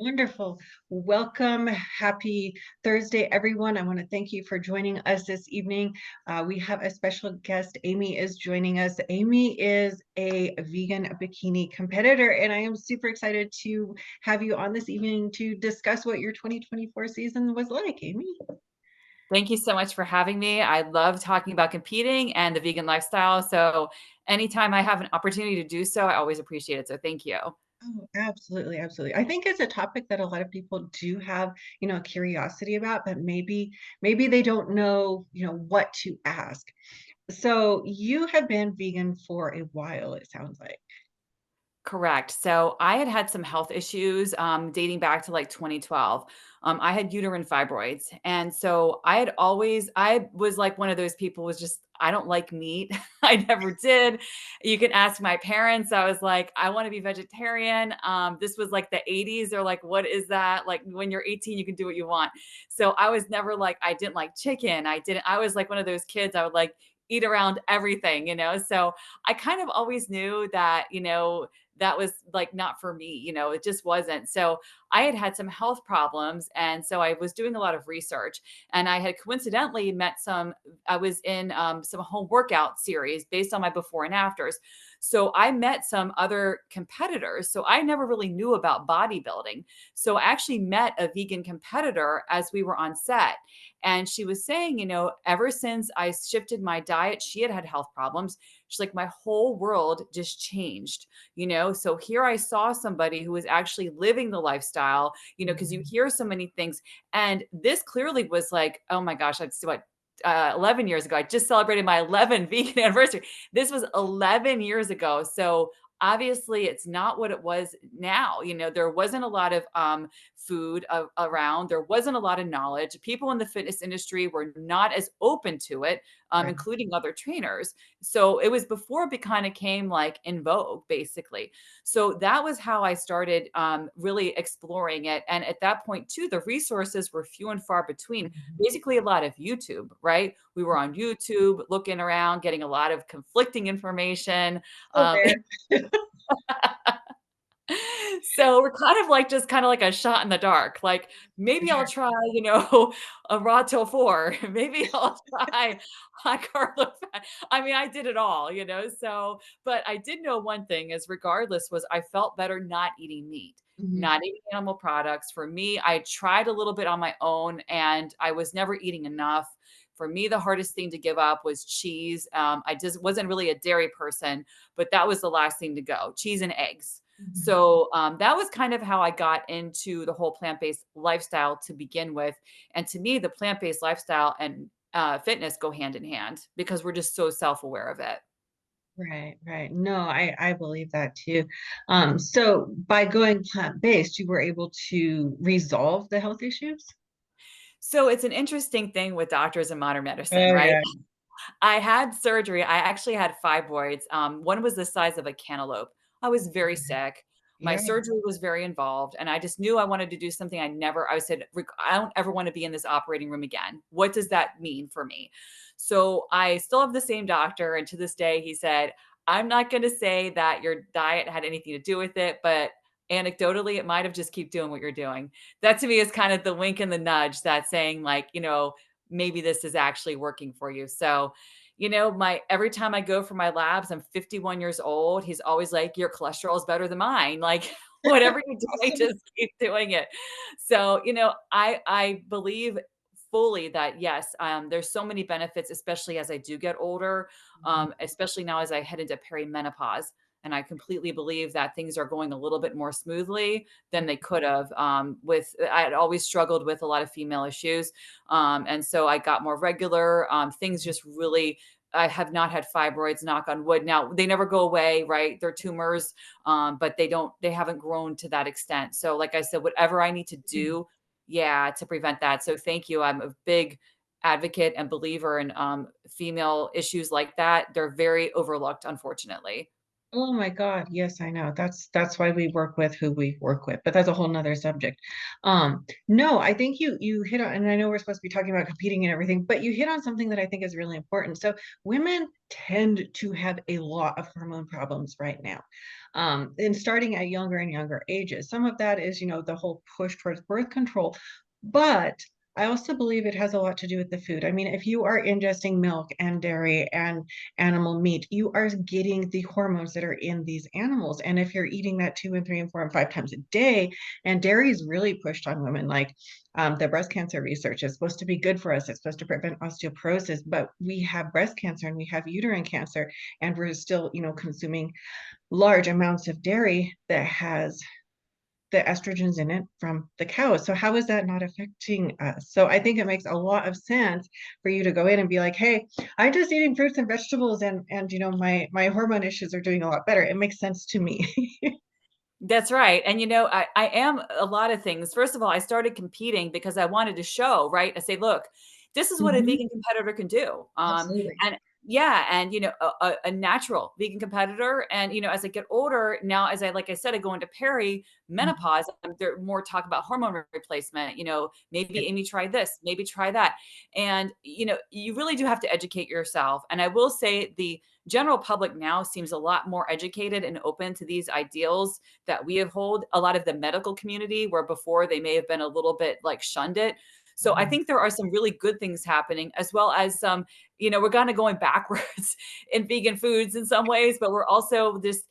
Wonderful. Welcome. Happy Thursday, everyone. I want to thank you for joining us this evening. We have a special guest. Amy is joining us. Amy is a vegan bikini competitor, and I am super excited to have you on this evening to discuss what your 2024 season was like, Amy. Thank you so much for having me. I love talking about competing and the vegan lifestyle. So anytime I have an opportunity to do so, I always appreciate it. So thank you. Oh, absolutely, absolutely. I think it's a topic that a lot of people do have, curiosity about, but maybe they don't know, what to ask. So you have been vegan for a while, it sounds like. Correct. So I had had some health issues dating back to like 2012. I had uterine fibroids. And so I was like one of those people was just, I don't like meat. I never did. You can ask my parents. I was like, I want to be vegetarian. This was like the 80s. They're like, what is that? Like when you're 18, you can do what you want. So I was never like, I didn't like chicken. I was like one of those kids. I would like eat around everything. So I kind of always knew that, that was like not for me, it just wasn't. So I had had some health problems. And so I was doing a lot of research and I had coincidentally met I was in some home workout series based on my before and afters. So I met some other competitors. So I never really knew about bodybuilding. So I actually met a vegan competitor as we were on set. And she was saying, ever since I shifted my diet, she had had health problems. She's like, my whole world just changed. So here I saw somebody who was actually living the lifestyle, because you Mhm. hear so many things. And this clearly was like, oh my gosh, that's what 11 years ago. I just celebrated my 11th vegan anniversary. This was 11 years ago. So obviously it's not what it was now. There wasn't a lot of food around. There wasn't a lot of knowledge. People in the fitness industry were not as open to it, Right. including other trainers. So it was before it kind of came like in vogue, basically. So that was how I started really exploring it. And at that point, too, the resources were few and far between. Mhm. Basically, a lot of YouTube, right? We were on YouTube looking around, getting a lot of conflicting information. Still Um, there. So we're kind of like a shot in the dark. Like maybe I'll Sure. try, a raw tofu. Maybe I'll try high carb low fat. I mean, I did it all. So, but I did know one thing is regardless was I felt better not eating meat, Mhm. not eating animal products. For me, I tried a little bit on my own and I was never eating enough. For me, the hardest thing to give up was cheese. I just wasn't really a dairy person, but that was the last thing to go, cheese and eggs. Mhm. So that was kind of how I got into the whole plant-based lifestyle to begin with. And to me, the plant-based lifestyle and fitness go hand in hand because we're just so self-aware of it. Right, right. No, I believe that too. So by going plant-based, you were able to resolve the health issues? So it's an interesting thing with doctors in modern medicine, Oh, right? yeah. I had surgery. I actually had fibroids. One was the size of a cantaloupe. I was very sick. My Yeah. surgery was very involved, and I just knew I wanted to do something I said, I don't ever want to be in this operating room again. What does that mean for me? So I still have the same doctor. And to this day, he said, I'm not going to say that your diet had anything to do with it, but anecdotally, it might have just keep doing what you're doing. That to me is kind of the wink and the nudge that saying like, maybe this is actually working for you. So, my every time I go for my labs, I'm 51 years old. He's always like, your cholesterol is better than mine. Like, whatever you're doing, Awesome. just keep doing it. So, I believe fully that yes, there's so many benefits, especially as I do get older, Mhm. especially now as I head into perimenopause. And I completely believe that things are going a little bit more smoothly than they could have. I had always struggled with a lot of female issues, and so I got more regular. Things just really. I have not had fibroids, knock on wood. Now they never go away, right? They're tumors, but they haven't grown to that extent. So, like I said, whatever I need to Mhm. do, yeah, to prevent that. So, thank you. I'm a big advocate and believer in female issues like that. They're very overlooked, unfortunately. Oh my God. Yes, I know. That's why we work with who we work with, but that's a whole nother subject. No, I think you hit on, and I know we're supposed to be talking about competing and everything, but you hit on something that I think is really important. So women tend to have a lot of hormone problems right now. And starting at younger and younger ages. Some of that is, the whole push towards birth control, but I also believe it has a lot to do with the food. I mean, if you are ingesting milk and dairy and animal meat, you are getting the hormones that are in these animals. And if you're eating that 2 and 3 and 4 and 5 times a day, and dairy is really pushed on women, like the breast cancer research is supposed to be good for us. It's supposed to prevent osteoporosis, but we have breast cancer and we have uterine cancer, and we're still, consuming large amounts of dairy that has the estrogens in it from the cows. So how is that not affecting us? So I think it makes a lot of sense for you to go in and be like, hey, I'm just eating fruits and vegetables, and my hormone issues are doing a lot better. It makes sense to me. That's right. And I am a lot of things. First of all, I started competing because I wanted to show, right? I say, look, this is what a Mhm. vegan competitor can do. Absolutely. And yeah, and a natural vegan competitor. And as I get older, now as like I said, I go into Mhm. menopause, there more talk about hormone replacement. Yep. Maybe Amy try this, maybe try that. And you really do have to educate yourself. And I will say the general public now seems a lot more educated and open to these ideals that we hold, a lot of the medical community, where before they may have been a little bit like shunned it. So I Mhm. think there are some really good things happening, as well as some, we're kind of going backwards in vegan foods in some ways, but we're also just,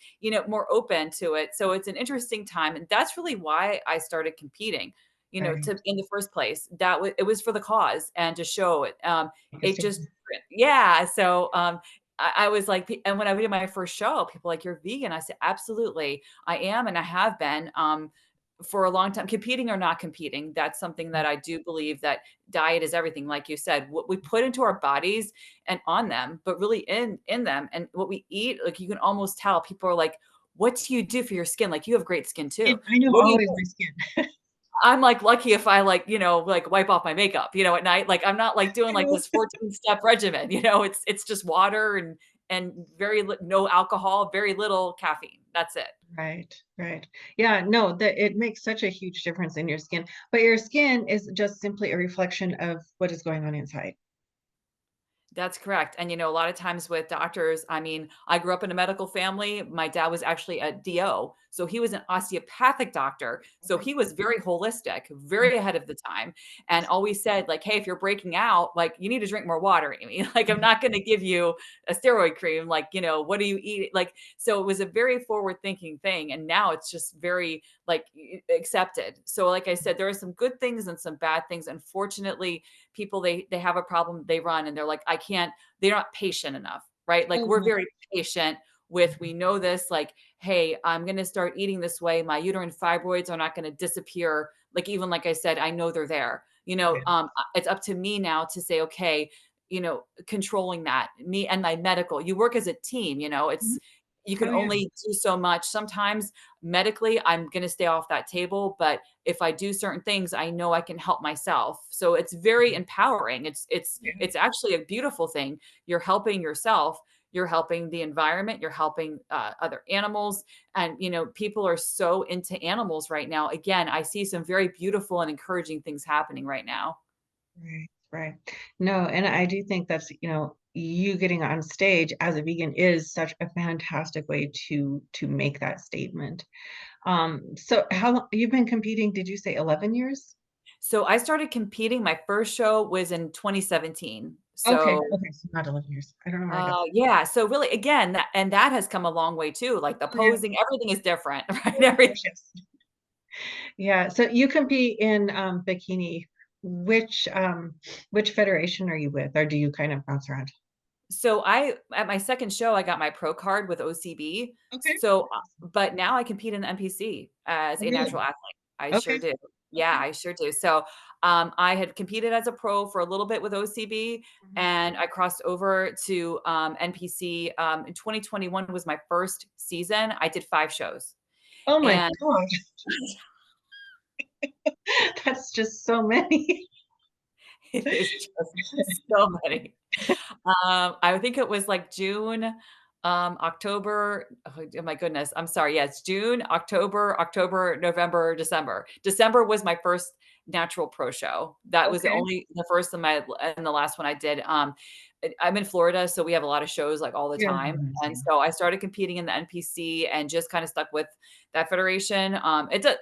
more open to it. So it's an interesting time. And that's really why I started competing, Right. in the first place. It was for the cause and to show it. Make a It just, statement. yeah. So I was like, and when I did my first show, people were like, you're vegan. I said, absolutely. I am, and I have been for a long time, competing or not competing. That's something that I do believe that diet is everything, like you said, what we put into our bodies and on them, but really in them, and what we eat. Like you can almost tell. People are like, "What do you do for your skin? Like you have great skin too. And I know What do you always do?" my skin. I'm like lucky if I like, like wipe off my makeup, at night. Like I'm not like doing like this 14-step regimen, it's just water and no alcohol, very little caffeine. That's it. Right, right. Yeah, no, that it makes such a huge difference in your skin, but your skin is just simply a reflection of what is going on inside. That's correct. And, a lot of times with doctors, I mean, I grew up in a medical family. My dad was actually a DO. So he was an osteopathic doctor. So Okay. he was very holistic, very ahead of the time, and always said, like, hey, if you're breaking out, like, you need to drink more water, Amy. Like, I'm not going to give you a steroid cream. Like, what do you eat? Like, so it was a very forward thinking thing. And now it's just very like accepted. So, like I said, there are some good things and some bad things. Unfortunately, people they have a problem, they run and they're like, I can't, they're not patient enough, right? Like Oh we're my very patient with, we know this, like, hey, I'm going to start eating this way, my uterine fibroids are not going to disappear. Like, even like I said, I know they're there, God. it's up to me now to say, okay, controlling that, me and my medical, you work as a team, Mhm. it's, you can Oh yeah. only do so much. Sometimes medically, I'm going to stay off that table, but if I do certain things, I know I can help myself. So it's very empowering. Yeah. It's actually a beautiful thing. You're helping yourself, you're helping the environment, you're helping other animals, and people are so into animals right now. Again, I see some very beautiful and encouraging things happening right now. Right, right. No, and I do think that's, you getting on stage as a vegan is such a fantastic way to make that statement. So how long you've been competing, did you say 11 years? So I started competing. My first show was in 2017. Okay, So okay, so not 11 years. I don't know where I got that. yeah, so really, again, that has come a long way too, like the Oh, yeah. posing, everything is different, right? Oh my gosh, yes. Yeah, so you compete in bikini. Which federation are you with, or do you kind of bounce around? So at my second show, I got my pro card with OCB. Okay. So, but now I compete in the NPC as Oh, a really? natural athlete. I sure Okay. do. Yeah, Okay. I sure do. So, I had competed as a pro for a little bit with OCB, Mhm. and I crossed over to NPC. In 2021 was my first season. I did 5 shows, Oh my and gosh, that's just so many. it is just so many. I think it was like June. October, oh my goodness, I'm sorry. Yeah, it's June, October, November, December. December was my first natural pro show. That was Okay. the first and the last one I did. I'm in Florida, so we have a lot of shows like all the Yeah. time. And so I started competing in the NPC and just kind of stuck with that federation. It does,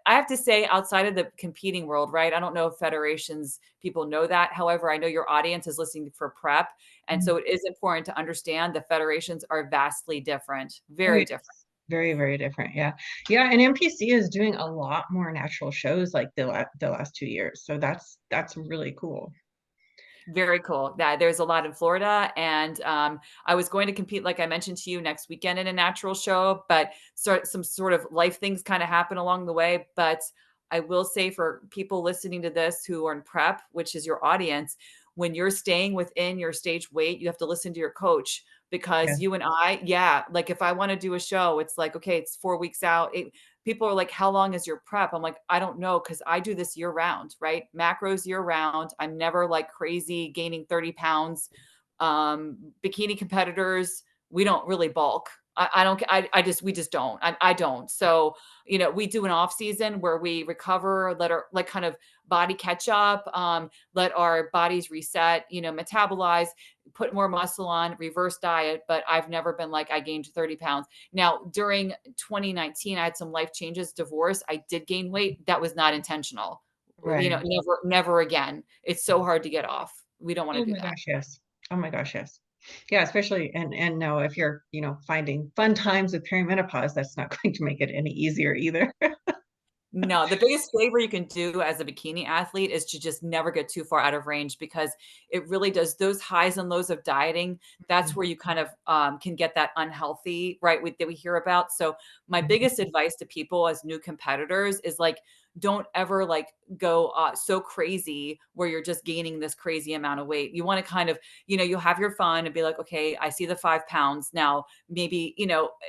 I have to say, outside of the competing world, right? I don't know if federations people know that. However, I know your audience is listening for prep. And Mhm. so it is important to understand the federations are vastly different, Oh, very yes. different. Very, very different. Yeah. Yeah. And NPC is doing a lot more natural shows like the last 2 years. So that's really cool. Very cool. That there's a lot in Florida, and I was going to compete, like I mentioned to you, next weekend in a natural show, but some sort of life things kind of happen along the way. But I will say for people listening to this who are in prep, which is your audience, when you're staying within your stage weight, you have to listen to your coach Yeah. because you and I, yeah, like if I want to do a show, it's like, okay, it's 4 weeks out. People are like, how long is your prep? I'm like, I don't know, because I do this year round, right? Macros year round. I'm never like crazy gaining 30 pounds. Bikini competitors, we don't really bulk. I don't, we just don't. I don't. So, we do an off season where we recover, let our like kind of body catch up, let our bodies reset, metabolize, put more muscle on, reverse diet. But I've never been like, I gained 30 pounds. Now, during 2019, I had some life changes, divorce. I did gain weight. That was not intentional. Right. Never again. It's so hard to get off. We don't want to Oh do my that. gosh, yes. Oh my gosh, yes. Yeah, especially and no, if you're, finding fun times with perimenopause, that's not going to make it any easier either. No, the biggest favor you can do as a bikini athlete is to just never get too far out of range because it really does those highs and lows of dieting. That's where you kind of can get that unhealthy, right? That we hear about. So my biggest advice to people as new competitors is like, don't ever like go so crazy where you're just gaining this crazy amount of weight. You want to kind of, you'll have your fun and be like, okay, I see the 5 pounds now. Maybe,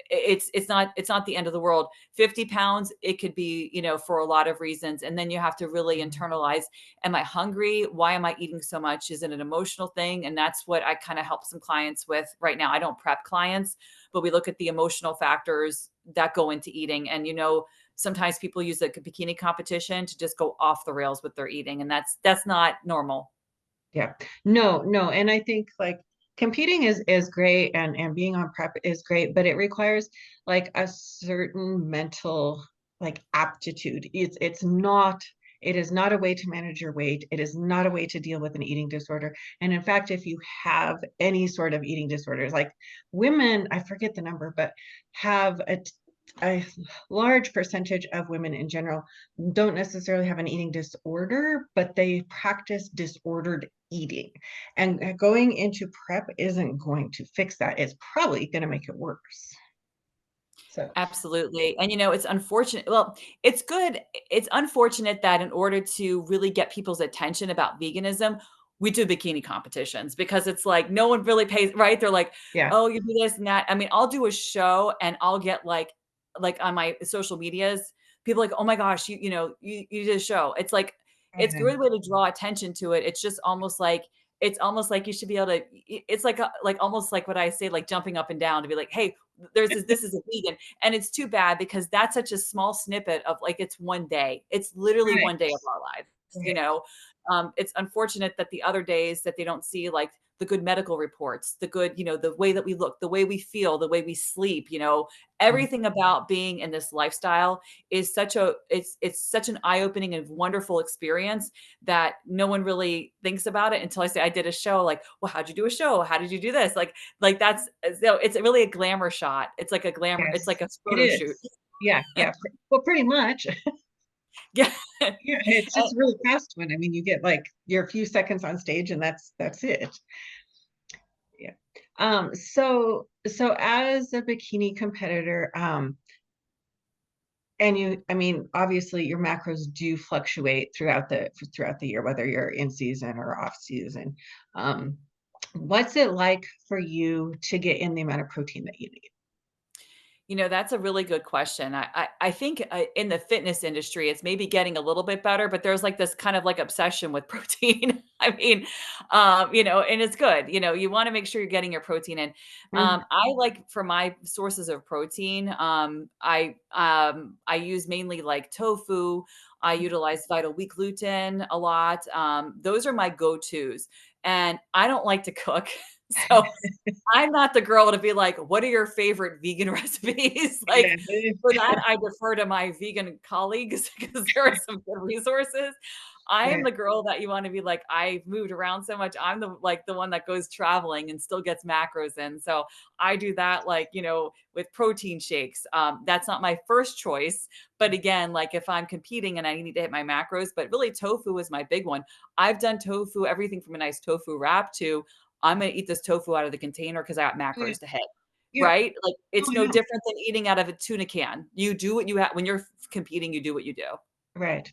it's not the end of the world. 50 pounds, it could be, for a lot of reasons. And then you have to really internalize, am I hungry? Why am I eating so much? Is it an emotional thing? And that's what I kind of help some clients with right now. I don't prep clients, but we look at the emotional factors that go into eating. And, sometimes people use a bikini competition to just go off the rails with their eating. And that's not normal. Yeah. No, no. And I think like competing is great and being on prep is great, but it requires like a certain mental like aptitude. It is not a way to manage your weight. It is not a way to deal with an eating disorder. And in fact, if you have any sort of eating disorders, like women, I forget the number, but have a large percentage of women in general don't necessarily have an eating disorder, but they practice disordered eating. And going into prep isn't going to fix that. It's probably going to make it worse. So, Absolutely. And it's unfortunate. Well, it's good. It's unfortunate that in order to really get people's attention about veganism, we do bikini competitions because it's like no one really pays, right? They're like, yeah. oh, you do this and that. I mean, I'll do a show and I'll get like on my social medias, people like, oh my gosh, you did a show. It's like it's a Okay. good way to draw attention to it. It's almost like you should be able to it's like almost like what I say, like jumping up and down to be like, hey, this is a vegan. And it's too bad because that's such a small snippet of like it's one day. It's literally Right. one day of our lives, you Right. know. It's unfortunate that the other days that they don't see like the good medical reports, the good, the way that we look, the way we feel, the way we sleep, everything about being in this lifestyle is it's such an eye-opening and wonderful experience that no one really thinks about it until I say I did a show like, well, how'd you do a show? How did you do this? Like that's so it's really a glamour shot. It's like a glamour, it's Yes, like a it photo shoot. is. Yeah. Yeah. Well, pretty much. Yeah. Yeah. It's just a really fast one. I mean, you get like your few seconds on stage and that's it. Yeah. So as a bikini competitor, and I mean, obviously your macros do fluctuate throughout the year, whether you're in season or off season. Um, what's it like for you to get in the amount of protein that you need? That's a really good question. I think in the fitness industry, it's maybe getting a little bit better, but there's like this kind of like obsession with protein. I mean, and it's good. You want to make sure you're getting your protein in. Mhm. I like for my sources of protein, I use mainly like tofu. I utilize vital wheat gluten a lot. Those are my go-tos, and I don't like to cook, so I'm not the girl to be like, "What are your favorite vegan recipes?" Like, Yeah. for that, I defer to my vegan colleagues because there are some good resources. I am Right. the girl that you wanna be like, "I've moved around so much." I'm the one that goes traveling and still gets macros in. So, I do that, like, with protein shakes. That's not my first choice, but again, like, if I'm competing and I need to hit my macros, but really tofu is my big one. I've done tofu, everything from a nice tofu wrap to I'm gonna eat this tofu out of the container because I got Yeah. macros to hit, Yeah. right? Like, Oh, it's no yeah. different than eating out of a tuna can. You do what you have when you're competing, you do what you do. Right.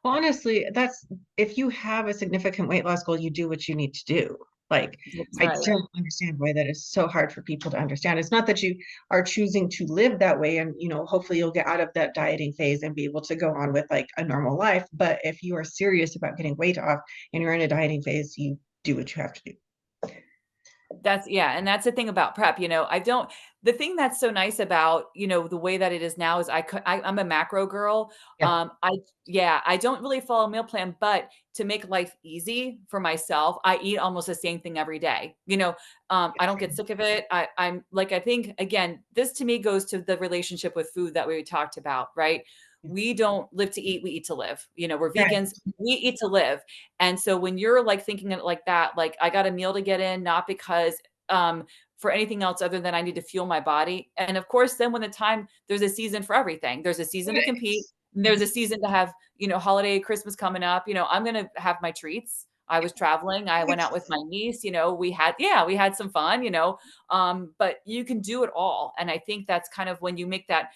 Well, honestly, that's if you have a significant weight loss goal, you do what you need to do. Like, That's I right. don't understand why that is so hard for people to understand. It's not that you are choosing to live that way and, hopefully you'll get out of that dieting phase and be able to go on with like a normal life. But if you are serious about getting weight off and you're in a dieting phase, you do what you have to do. That's yeah, and that's the thing about prep, I don't the thing that's so nice about, the way that it is now is I'm a macro girl. Yeah. I don't really follow a meal plan, but to make life easy for myself, I eat almost the same thing every day. I don't get sick of it. I'm like I think again, this to me goes to the relationship with food that we talked about, right? We don't live to eat, we eat to live. We're Right. vegans, we eat to live. And so when you're like thinking it like that, like I got a meal to get in, not because for anything else other than I need to fuel my body. And of course, then when the time there's a season for everything. There's a season to compete. And there's a season to have, holiday, Christmas coming up. I'm gonna have my treats. I was traveling. I went out with my niece. We had some fun. But you can do it all. And I think that's kind of when you make that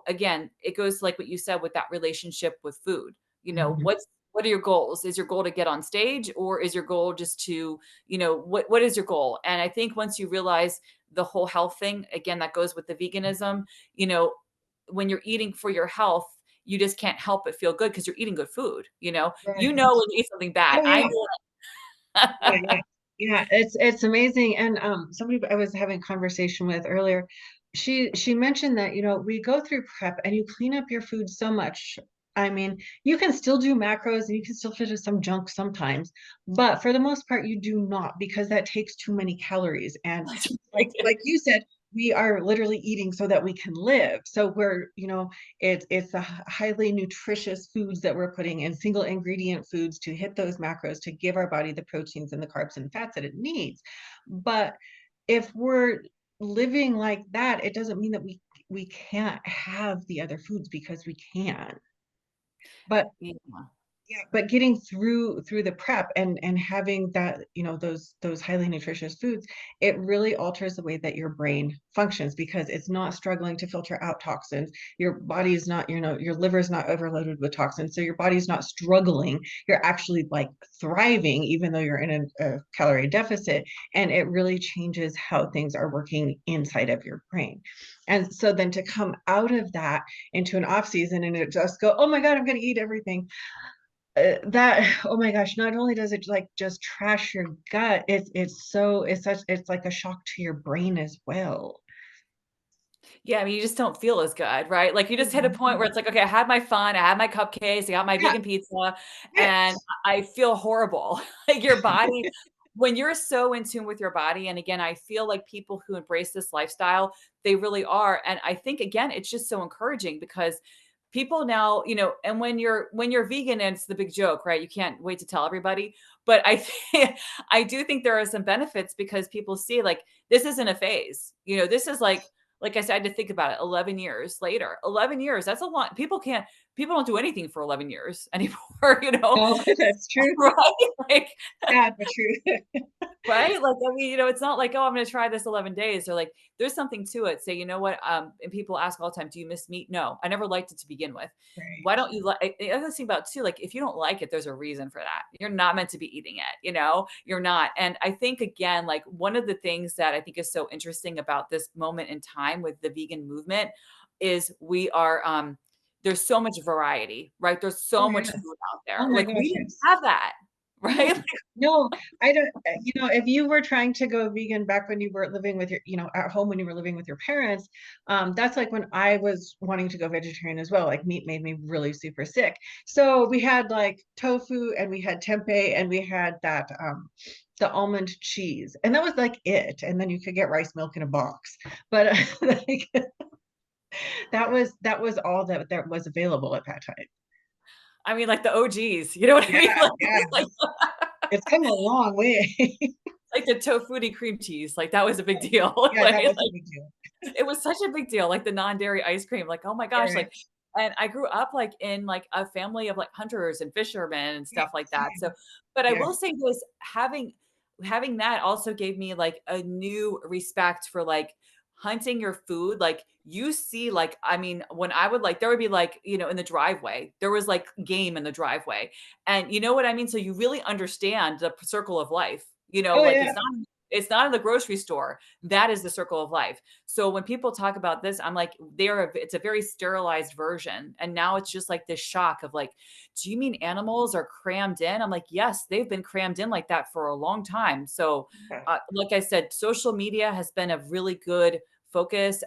again, it goes like what you said with that relationship with food. Mhm. What are your goals? Is your goal to get on stage or is your goal just to, what is your goal? And I think once you realize the whole health thing, again, that goes with the veganism, you know, when you're eating for your health, you just can't help but feel good because you're eating good food. Right. When you eat something bad. Oh, I yeah. know. Yeah, yeah. Yeah, it's amazing. And somebody I was having a conversation with earlier, she mentioned that, we go through prep and you clean up your food so much. I mean, you can still do macros and you can still fit in some junk sometimes, but for the most part, you do not because that takes too many calories. And like you said, we are literally eating so that we can live. So we're, it's the highly nutritious foods that we're putting in, single ingredient foods to hit those macros to give our body the proteins and the carbs and fats that it needs. But if we're living like that, it doesn't mean that we can't have the other foods because we can. But Yeah. yeah, but getting through the prep and having that, those highly nutritious foods, it really alters the way that your brain functions because it's not struggling to filter out toxins. Your body is not, your liver is not overloaded with toxins. So your body's not struggling. You're actually like thriving, even though you're in a calorie deficit. And it really changes how things are working inside of your brain. And so then to come out of that into an off season and it just go, oh my God, I'm going to eat everything that oh my gosh, not only does it like just trash your gut, it's like a shock to your brain as well. Yeah, I mean, you just don't feel as good, right? Like, you just hit a Mhm. point where it's like, "Okay, I had my fun, I had my cupcakes, I got my Yeah, vegan pizza, yeah. and I feel horrible." Like, your body when you're so in tune with your body and again, I feel like people who embrace this lifestyle, they really are, and I think, again, it's just so encouraging because people now, and when you're vegan, and it's the big joke, right? You can't wait to tell everybody, but I do think there are some benefits because people see, like, this isn't a phase, this is like I said, I had to think about it 11 years later. 11 years, that's a lot. People don't do anything for 11 years anymore, Oh, that's true. right? Like, Sad but true. Right? Like, I mean, you know, it's not like, "Oh, I'm gonna try this 11 days." Or like, there's something to it. Say, "You know what?" And people ask all the time, "Do you miss meat?" No, I never liked it to begin with. Right. Why don't you like the other thing about too, like, if you don't like it, there's a reason for that. You're not meant to be eating it, you know? You're not. And I think again, like one of the things that I think is so interesting about this moment in time with the vegan movement is we are there's so much variety, right? There's Oh, so much yes. food out Oh there. my Like we gosh, didn't yes. have that, No, right? no, I don't, if you were trying to go vegan back when you were living with your, at home when you were living with your parents, that's like when I was wanting to go vegetarian as well. Like meat made me really super sick. So we had like tofu and we had tempeh and we had that, the almond cheese, and that was like it. And then you could get rice milk in a box, but like that was all that was available at that time. I mean, like the OGs, you know what I Yeah, mean? yeah, Like it's come a long way. like the tofutti cream cheese, like that was a big deal, Yeah, right? that was a Like big deal. it was such a big deal, like the non-dairy ice cream, like, oh my gosh, Right. like and I grew up like in like a family of like hunters and fishermen and Yeah, stuff like that. So, same. but I Yeah. will say this, having that also gave me like a new respect for like hunting your food. Like you see, like, I mean, when I would like, there would be like, you know, in the driveway, there was like game in the driveway. And you know what I mean? So you really understand the circle of life, you know, Oh like yeah. it's not in the grocery store. That is the circle of life. So when people talk about this, I'm like, it's a very sterilized version. And now it's just like this shock of like, do you mean animals are crammed in? I'm like, yes, they've been crammed in like that for a long time. So, Yeah. like I said, social media has been a really good focus.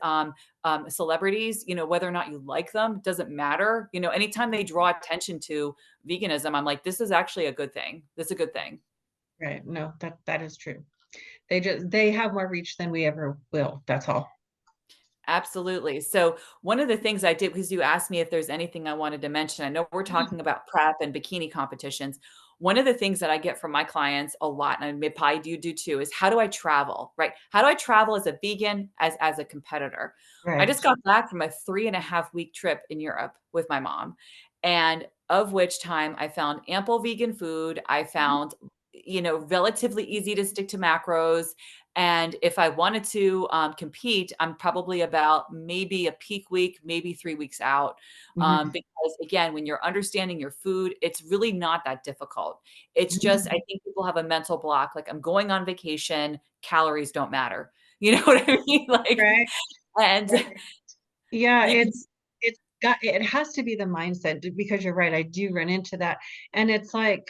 Celebrities, you know, whether or not you like them, doesn't matter. You know, anytime they draw attention to veganism, I'm like, this is actually a good thing. This is a good thing. Right. No, that is true. They have more reach than we ever will. That's all. Absolutely. So one of the things I did, because you asked me if there's anything I wanted to mention, I know we're Mhm. talking about prep and bikini competitions. One of the things that I get from my clients a lot, and probably you do too, is how do I travel, right? How do I travel as a vegan, as a competitor? I Right. just got back from a 3.5 week trip in Europe with my mom, and of which time I found ample vegan food. I Mhm. found, you know, relatively easy to stick to macros, and if I wanted to compete, I'm probably about maybe a peak week, maybe 3 weeks out. Mhm. Because again, when you're understanding your food, it's really not that difficult. It's just, I Mhm. think people have a mental block. Like, I'm going on vacation, calories don't matter. You know what I mean? Like, Right. and Right. Yeah, you can, it has to be the mindset because you're right. I do run into that. And it's like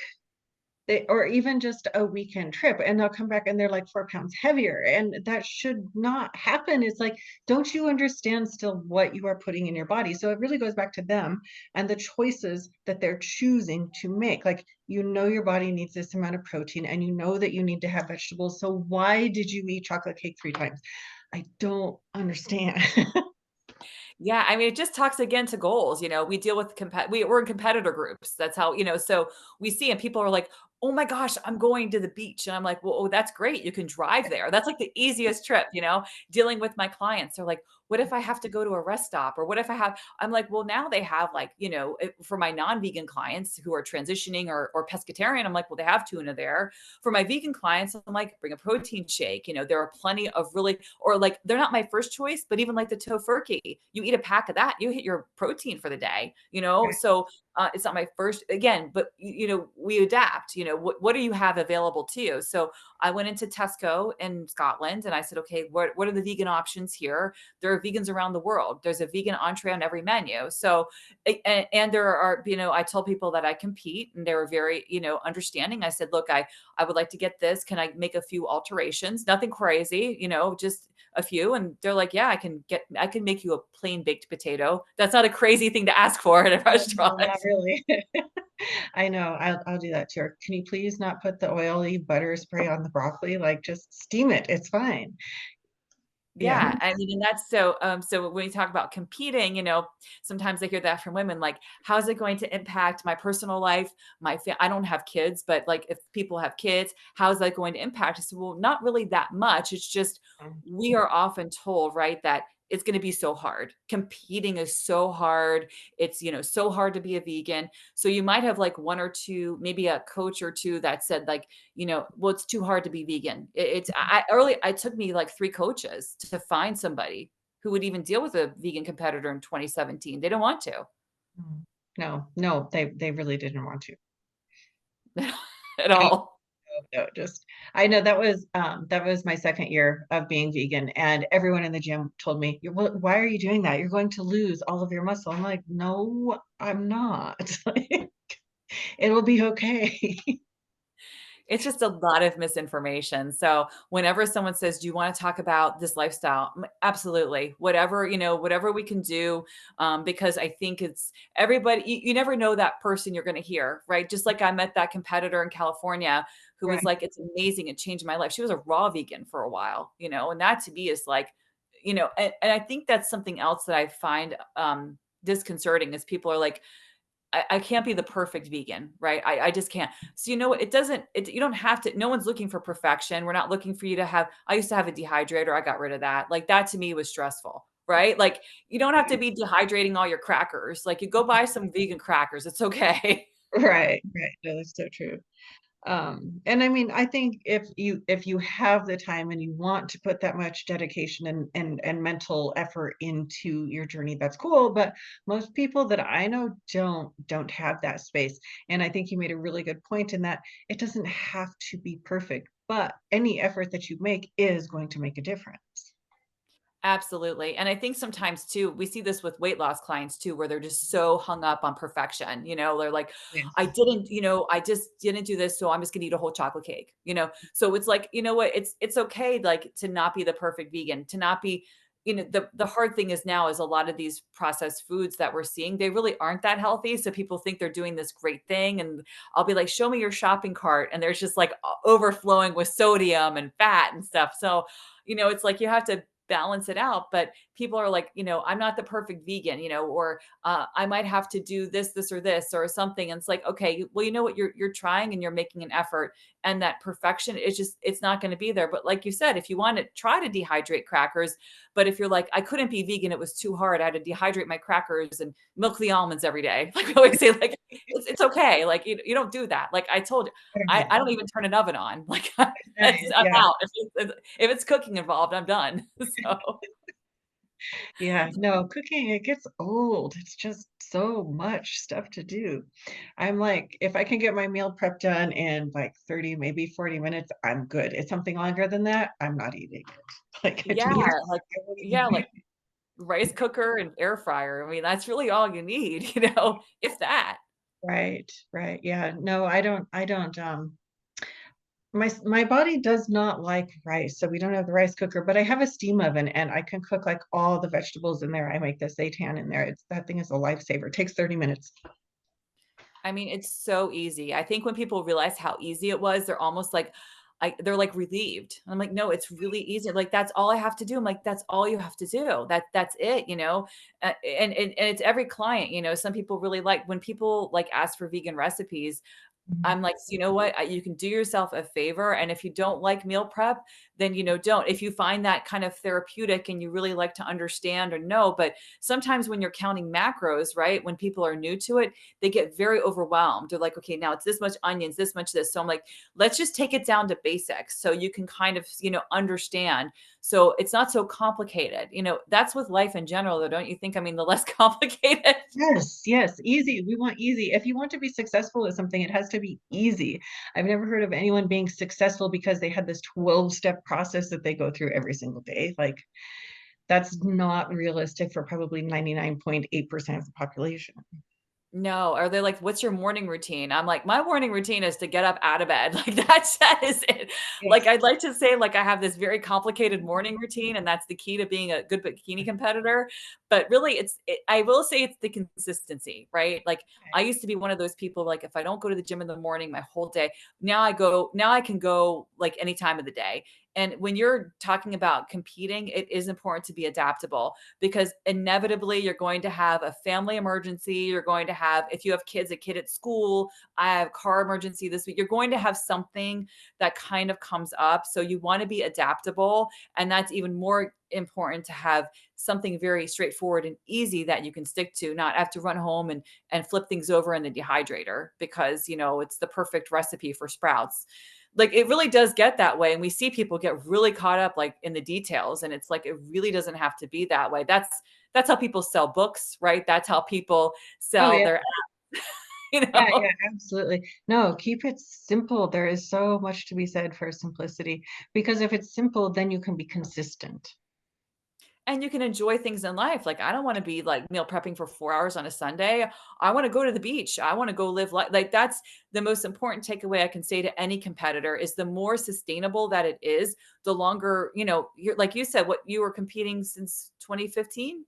or even just a weekend trip, and they'll come back and they're like 4 pounds heavier, and that should not happen. It's like, don't you understand still what you are putting in your body? So it really goes back to them and the choices that they're choosing to make. Like, your body needs this amount of protein, and you know that you need to have vegetables. So why did you eat chocolate cake 3 times? I don't understand. yeah, I mean, it just talks again to goals. You know, we deal with we're in competitor groups. That's how, you know, so we see, and people are like, oh my gosh, I'm going to the beach. And I'm like, well, oh, that's great. You can drive there. That's like the easiest trip, you know, dealing with my clients. They're like, what if I have to go to a rest stop? Or what if I'm like, well, now they have like, you know, for my non-vegan clients who are transitioning or pescatarian, I'm like, well, they have tuna there. For my vegan clients, I'm like, bring a protein shake. You know, there are plenty of really, or like, they're not my first choice, but even like the tofurkey, you eat a pack of that, you hit your protein for the day, you know? Okay. So it's not my first again, but you know, we adapt, you know, what do you have available to you? So I went into Tesco in Scotland and I said, okay, what are the vegan options here? There are vegans around the world. There's a vegan entree on every menu. So, and there are, you know, I told people that I compete and they were very, you know, understanding. I said, look, I would like to get this. Can I make a few alterations? Nothing crazy, you know, just a few. And they're like, yeah, I can make you a plain baked potato. That's not a crazy thing to ask for at a No, restaurant. no, not really. I know. I'll do that too. Or can you please not put the oily butter spray on the broccoli? Like, just steam it. It's fine. Yeah. Yeah, I mean, and that's so, so when we talk about competing, you know, sometimes I hear that from women, like, how's it going to impact my personal life? I don't have kids, but like if people have kids, how is that going to impact? I said, well, not really that much. It's just, we are often told, right, that it's going to be so hard. Competing is so hard. It's, so hard to be a vegan. So you might have like one or two, maybe a coach or two that said like, well, it's too hard to be vegan. It took me like 3 coaches to find somebody who would even deal with a vegan competitor in 2017. They don't want to. Mm. No, no, they really didn't want to. At No, all. no, just I know that was my second year of being vegan, and everyone in the gym told me, Why are you doing that? You're going to lose all of your muscle." I'm like, "No, I'm not. Like, it'll be okay." It's just a lot of misinformation. So whenever someone says, "Do you want to talk about this lifestyle?" Absolutely, whatever whatever we can do, because I think it's everybody. You never know that person you're going to hear, right? Just like I met that competitor in California who was Right. like, "It's amazing. It changed my life." She was a raw vegan for a while, and that to me is like, and I think that's something else that I find disconcerting is people are like, I can't be the perfect vegan, right? I just can't. So you know what? You don't have to, no one's looking for perfection. We're not looking for you to have, I used to have a dehydrator. I got rid of that. Like that to me was stressful, right? Like you don't have to be dehydrating all your crackers. Like you go buy some vegan crackers. It's okay. Right, right. No, that's so true. And I mean, I think if you have the time and you want to put that much dedication and mental effort into your journey, that's cool. But most people that I know don't have that space. And I think you made a really good point in that it doesn't have to be perfect, but any effort that you make is going to make a difference. Absolutely. And I think sometimes too, we see this with weight loss clients too, where they're just so hung up on perfection. They're like, Yes. I just didn't do this. So I'm just gonna eat a whole chocolate cake. So it's like, you know what, it's okay, like to not be the perfect vegan, to not be, the hard thing is now is a lot of these processed foods that we're seeing, they really aren't that healthy. So people think they're doing this great thing. And I'll be like, show me your shopping cart. And there's just like overflowing with sodium and fat and stuff. So, it's like you have to balance it out. But people are like, I'm not the perfect vegan, or I might have to do this or this or something. And it's like, okay, well, you know what, you're trying and you're making an effort, and that perfection is just, it's not going to be there. But like you said, if you want to try to dehydrate crackers, but if you're like, I couldn't be vegan, it was too hard, I had to dehydrate my crackers and milk the almonds every day. Like I always say, like, it's okay. Like you don't do that. Like I told you, I don't even turn an oven on. Like I'm Yeah. out. If it's cooking involved, I'm done. So Yeah, no, cooking, it gets old. It's just so much stuff to do. I'm like, if I can get my meal prep done in like 30, maybe 40 minutes, I'm good. It's something longer than that, I'm not eating it. Like I yeah, do it. like I won't even yeah, do like rice cooker and air fryer. I mean, that's really all you need, if that. right, right. Yeah. No, I don't my body does not like rice, so we don't have the rice cooker, but I have a steam oven and I can cook like all the vegetables in there. I make the seitan in there. It's that thing is a lifesaver. It takes 30 minutes. I mean, it's so easy. I think when people realize how easy it was, they're almost like they're like relieved. I'm like, no, it's really easy. Like that's all I have to do. I'm like, that's all you have to do. That's it. And it's every client. Some people really like when people like ask for vegan recipes. I'm like, "So you know what? You can do yourself a favor, and if you don't like meal prep, then, don't. If you find that kind of therapeutic and you really like to understand or know, but sometimes when you're counting macros, right? When people are new to it, they get very overwhelmed. They're like, okay, now it's this much onions, this much this. So I'm like, let's just take it down to basics so you can kind of, understand. So it's not so complicated. That's with life in general, though, don't you think? I mean, the less complicated. Yes, yes, easy. We want easy. If you want to be successful at something, it has to be easy. I've never heard of anyone being successful because they had this 12-step process that they go through every single day. Like, that's not realistic for probably 99.8% of the population. No, are they like, "What's your morning routine?" I'm like, "My morning routine is to get up out of bed." Like, that is it. Like, Yes. I'd like to say, like, I have this very complicated morning routine, and that's the key to being a good bikini competitor, but really I will say it's the consistency, right? Like, I used to be one of those people, like, if I don't go to the gym in the morning, my whole day now I can go, like, any time of the day, And when you're talking about competing, it is important to be adaptable because inevitably you're going to have a family emergency. You're going to have, if you have kids, a kid at school, I have car emergency this week. You're going to have something that kind of comes up. So you want to be adaptable. And that's even more important to have something very straightforward and easy that you can stick to, not have to run home and flip things over in the dehydrator because, it's the perfect recipe for sprouts. Like it really does get that way. And we see people get really caught up like in the details. And it's like, it really doesn't have to be that way. That's how people sell books, right? That's how people Oh sell yeah. their, you Yeah, know. yeah, absolutely. No, keep it simple. There is so much to be said for simplicity because if it's simple, then you can be consistent. And you can enjoy things in life. Like, I don't want to be like meal prepping for 4 hours on a Sunday. I want to go to the beach. I want to go live life. Like, that's the most important takeaway I can say to any competitor is the more sustainable that it is, the longer, you're like you said, what you were competing since 2015.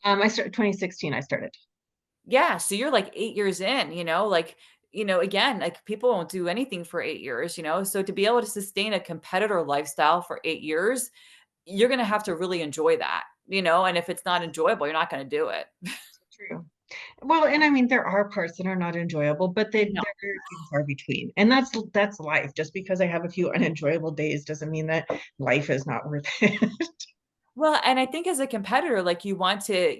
I started 2016, I started. Yeah. So you're like 8 years in, like, again, like people won't do anything for 8 years, So to be able to sustain a competitor lifestyle for 8 years, you're going to have to really enjoy that, and if it's not enjoyable, you're not going to do it. True. Well, and I mean, there are parts that are not enjoyable, but No. they're very few and far between. And that's life. Just because I have a few unenjoyable days doesn't mean that life is not worth it. Well, and I think as a competitor, like you want to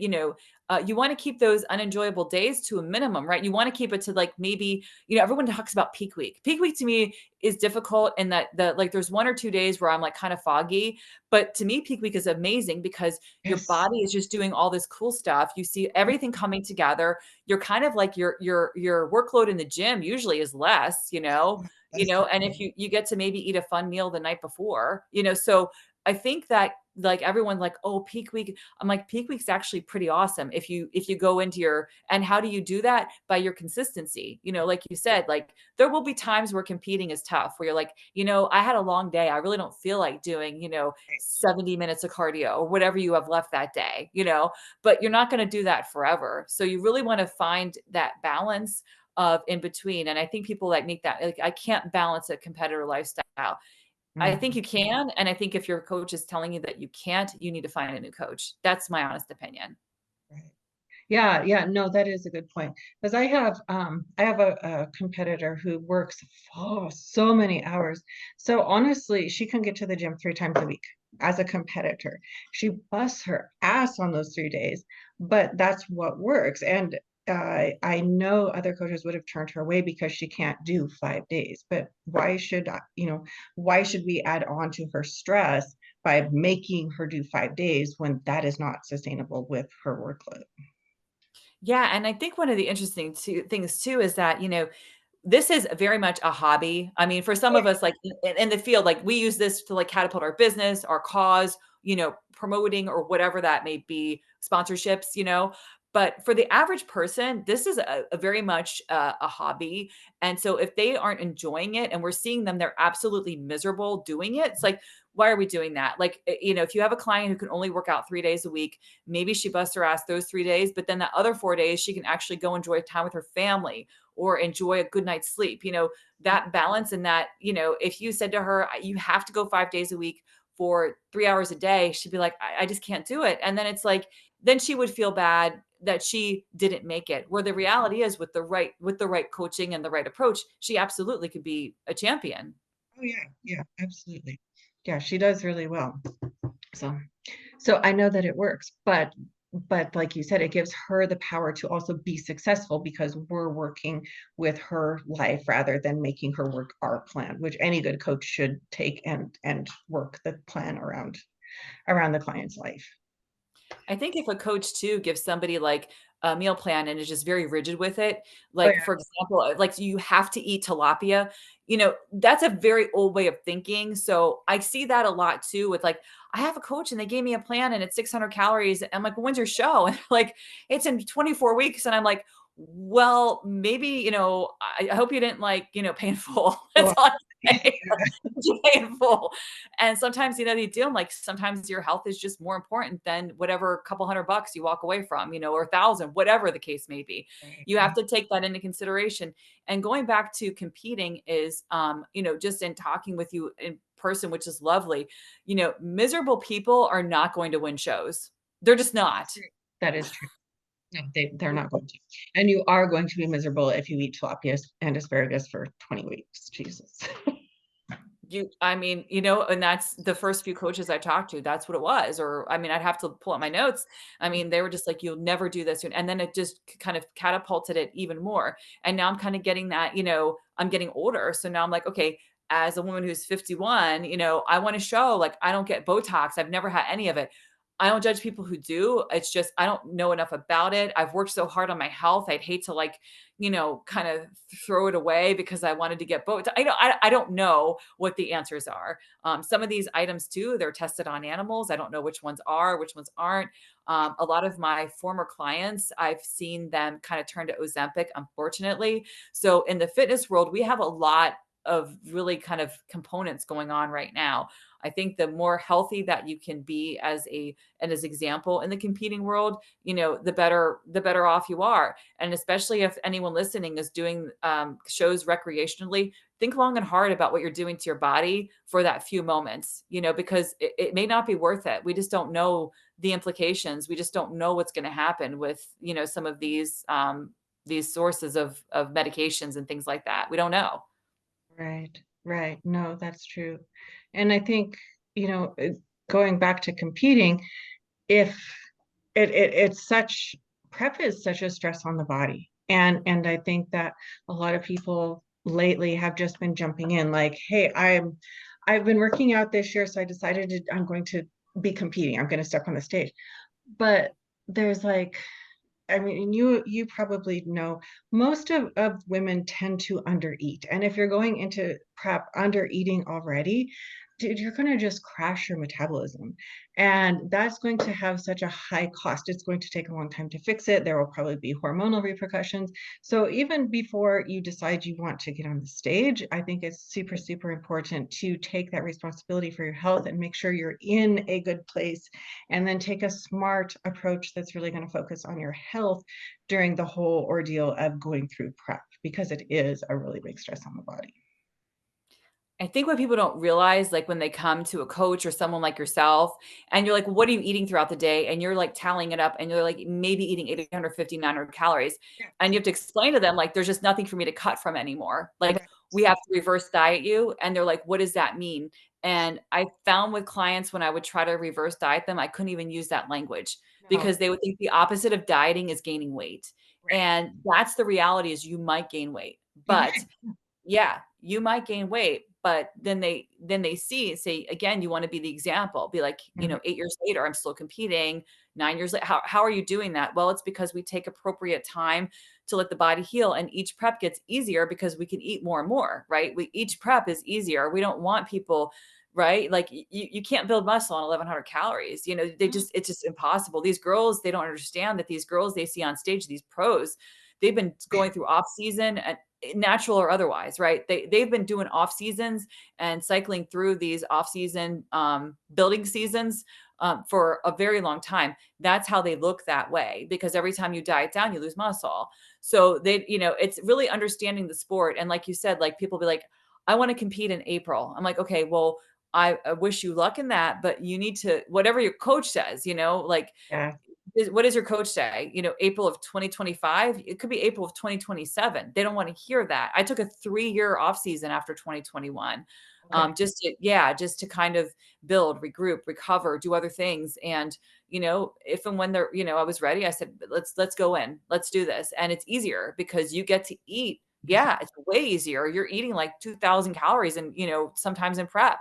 keep those unenjoyable days to a minimum, right? You want to keep it to like maybe, everyone talks about peak week. Peak week to me is difficult in that like there's 1 or 2 days where I'm like kind of foggy. But to me, peak week is amazing because your Yes. body is just doing all this cool stuff. You see everything coming together. You're kind of like your workload in the gym usually is less, That's true. and if you get to maybe eat a fun meal the night before, so I think that like everyone like, oh, peak week. I'm like, peak week's actually pretty awesome if you go into and how do you do that? By your consistency. Like you said, like there will be times where competing is tough, where you're like, I had a long day. I really don't feel like doing, 70 minutes of cardio or whatever you have left that day, but you're not going to do that forever. So you really want to find that balance of in between. And I think people like make that like, I can't balance a competitor lifestyle. I think Mhm. you can, and I think if your coach is telling you that you can't, you need to find a new coach. That's my honest opinion. Right. Yeah, yeah, no, that is a good point. Because I have a competitor who works so many hours. So honestly, she can get to the gym 3 times a week as a competitor. She busts her ass on those 3 days, but that's what works. And I know other coaches would have turned her away because she can't do 5 days. But why should we add on to her stress by making her do 5 days when that is not sustainable with her workload? Yeah, and I think one of the interesting things too is that, this is very much a hobby. I mean, for some of us, like in the field, like we use this to like catapult our business, our cause, promoting or whatever that may be, sponsorships, But for the average person, this is a very much a hobby. And so if they aren't enjoying it and we're seeing them, they're absolutely miserable doing it. It's like, why are we doing that? Like, if you have a client who can only work out 3 days a week, maybe she busts her ass those 3 days, but then the other 4 days, she can actually go enjoy time with her family or enjoy a good night's sleep. That balance and that, if you said to her, you have to go 5 days a week for 3 hours a day, she'd be like, I just can't do it. And then it's like, then she would feel bad that she didn't make it. Where the reality is with the right coaching and the right approach, she absolutely could be a champion. Oh yeah, yeah, absolutely. Yeah, she does really well. So, so I know that it works, but like you said, it gives her the power to also be successful because we're working with her life rather than making her work our plan, which any good coach should take and work the plan around the client's life. I think if a coach too gives somebody like a meal plan and is just very rigid with it, Oh like for yeah. example, like you have to eat tilapia, that's a very old way of thinking. So I see that a lot too with like, I have a coach and they gave me a plan and it's 600 calories. I'm like, well, when's your show? And like, it's in 24 weeks. And I'm like, well, maybe, I hope you didn't like, pay in full. That's Well, all. You pay in full. And sometimes, you do 'em, like, sometimes your health is just more important than whatever couple $100 you walk away from, or 1,000, whatever the case may be. Right. You have to take that into consideration. And going back to competing is, just in talking with you in person, which is lovely, miserable people are not going to win shows. They're just not. That is true. No, they're not going to. And you are going to be miserable if you eat tilapia and asparagus for 20 weeks. Jesus. I mean, and that's the first few coaches I talked to, that's what it was. Or, I mean, I'd have to pull up my notes. I mean, they were just like, you'll never do this. And then it just kind of catapulted it even more. And now I'm kind of getting that, I'm getting older. So now I'm like, okay, as a woman who's 51, I want to show like I don't get Botox. I've never had any of it. I don't judge people who do. It's just I don't know enough about it. I've worked so hard on my health. I'd hate to like, kind of throw it away because I wanted to get Botox. I don't know what the answers are. Some of these items too, they're tested on animals. I don't know which ones are, which ones aren't. A lot of my former clients, I've seen them kind of turn to Ozempic, unfortunately. So in the fitness world, we have a lot of really kind of components going on right now. I think the more healthy that you can be as example in the competing world, the better off you are. And especially if anyone listening is doing shows recreationally, think long and hard about what you're doing to your body for that few moments, because it may not be worth it. We just don't know the implications. We just don't know what's going to happen with, some of these sources of medications and things like that. We don't know. Right, right. No, that's true. And I think, you know, it- going back to competing, if it's such prep is such a stress on the body. And I think that a lot of people lately have just been jumping in like, hey, I've been working out this year, so I'm going to be competing. I'm going to step on the stage. But there's like I mean, you probably know most of women tend to undereat. And if you're going into prep under eating already, dude, you're going to just crash your metabolism. And that's going to have such a high cost. It's going to take a long time to fix it. There will probably be hormonal repercussions. So even before you decide you want to get on the stage, I think it's super, super important to take that responsibility for your health and make sure you're in a good place and then take a smart approach that's really going to focus on your health during the whole ordeal of going through prep because it is a really big stress on the body. I think what people don't realize, like when they come to a coach or someone like yourself, and you're like, what are you eating throughout the day? And you're like tallying it up and you're like maybe eating 850, 900 calories. And you have to explain to them, like, there's just nothing for me to cut from anymore. Like, Right. we have to reverse diet you. And they're like, what does that mean? And I found with clients when I would try to reverse diet them, I couldn't even use that language No. because they would think the opposite of dieting is gaining weight. Right. And that's the reality is you might gain weight. But yeah, you might gain weight, but then they say again, you want to be the example. Be like, Mhm. 8 years later, I'm still competing. 9 years later, how are you doing that? Well, it's because we take appropriate time to let the body heal, and each prep gets easier because we can eat more and more, right? Each prep is easier. We don't want people, right? Like you can't build muscle on 1100 calories. It's just impossible. These girls, they don't understand that these girls they see on stage, these pros, they've been going through off season and natural or otherwise, right? They've been doing off seasons and cycling through these off season building seasons for a very long time. That's how they look that way because every time you diet down, you lose muscle. So it's really understanding the sport. And like you said, like people be like, I want to compete in April. I'm like, okay, well, I wish you luck in that, but you need to, whatever your coach says, like Yeah. what does your coach say? April of 2025, it could be April of 2027. They don't want to hear that. I took a 3-year off season after 2021. Okay. Just to kind of build, regroup, recover, do other things. And, if and when I was ready, I said, let's go in, let's do this. And it's easier because you get to eat. Yeah, it's way easier. You're eating like 2,000 calories and, sometimes in prep.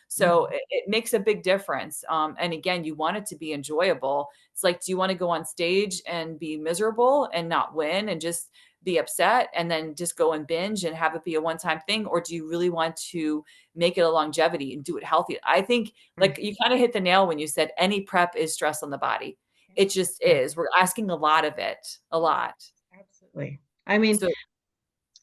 So Mhm. it makes a big difference. And again, you want it to be enjoyable. It's like, do you want to go on stage and be miserable and not win and just be upset and then just go and binge and have it be a one-time thing? Or do you really want to make it a longevity and do it healthy? I think Mm. like you kind of hit the nail when you said any prep is stress on the body. It just Yeah. is. We're asking a lot of it, a Oh, lot. absolutely. I mean, So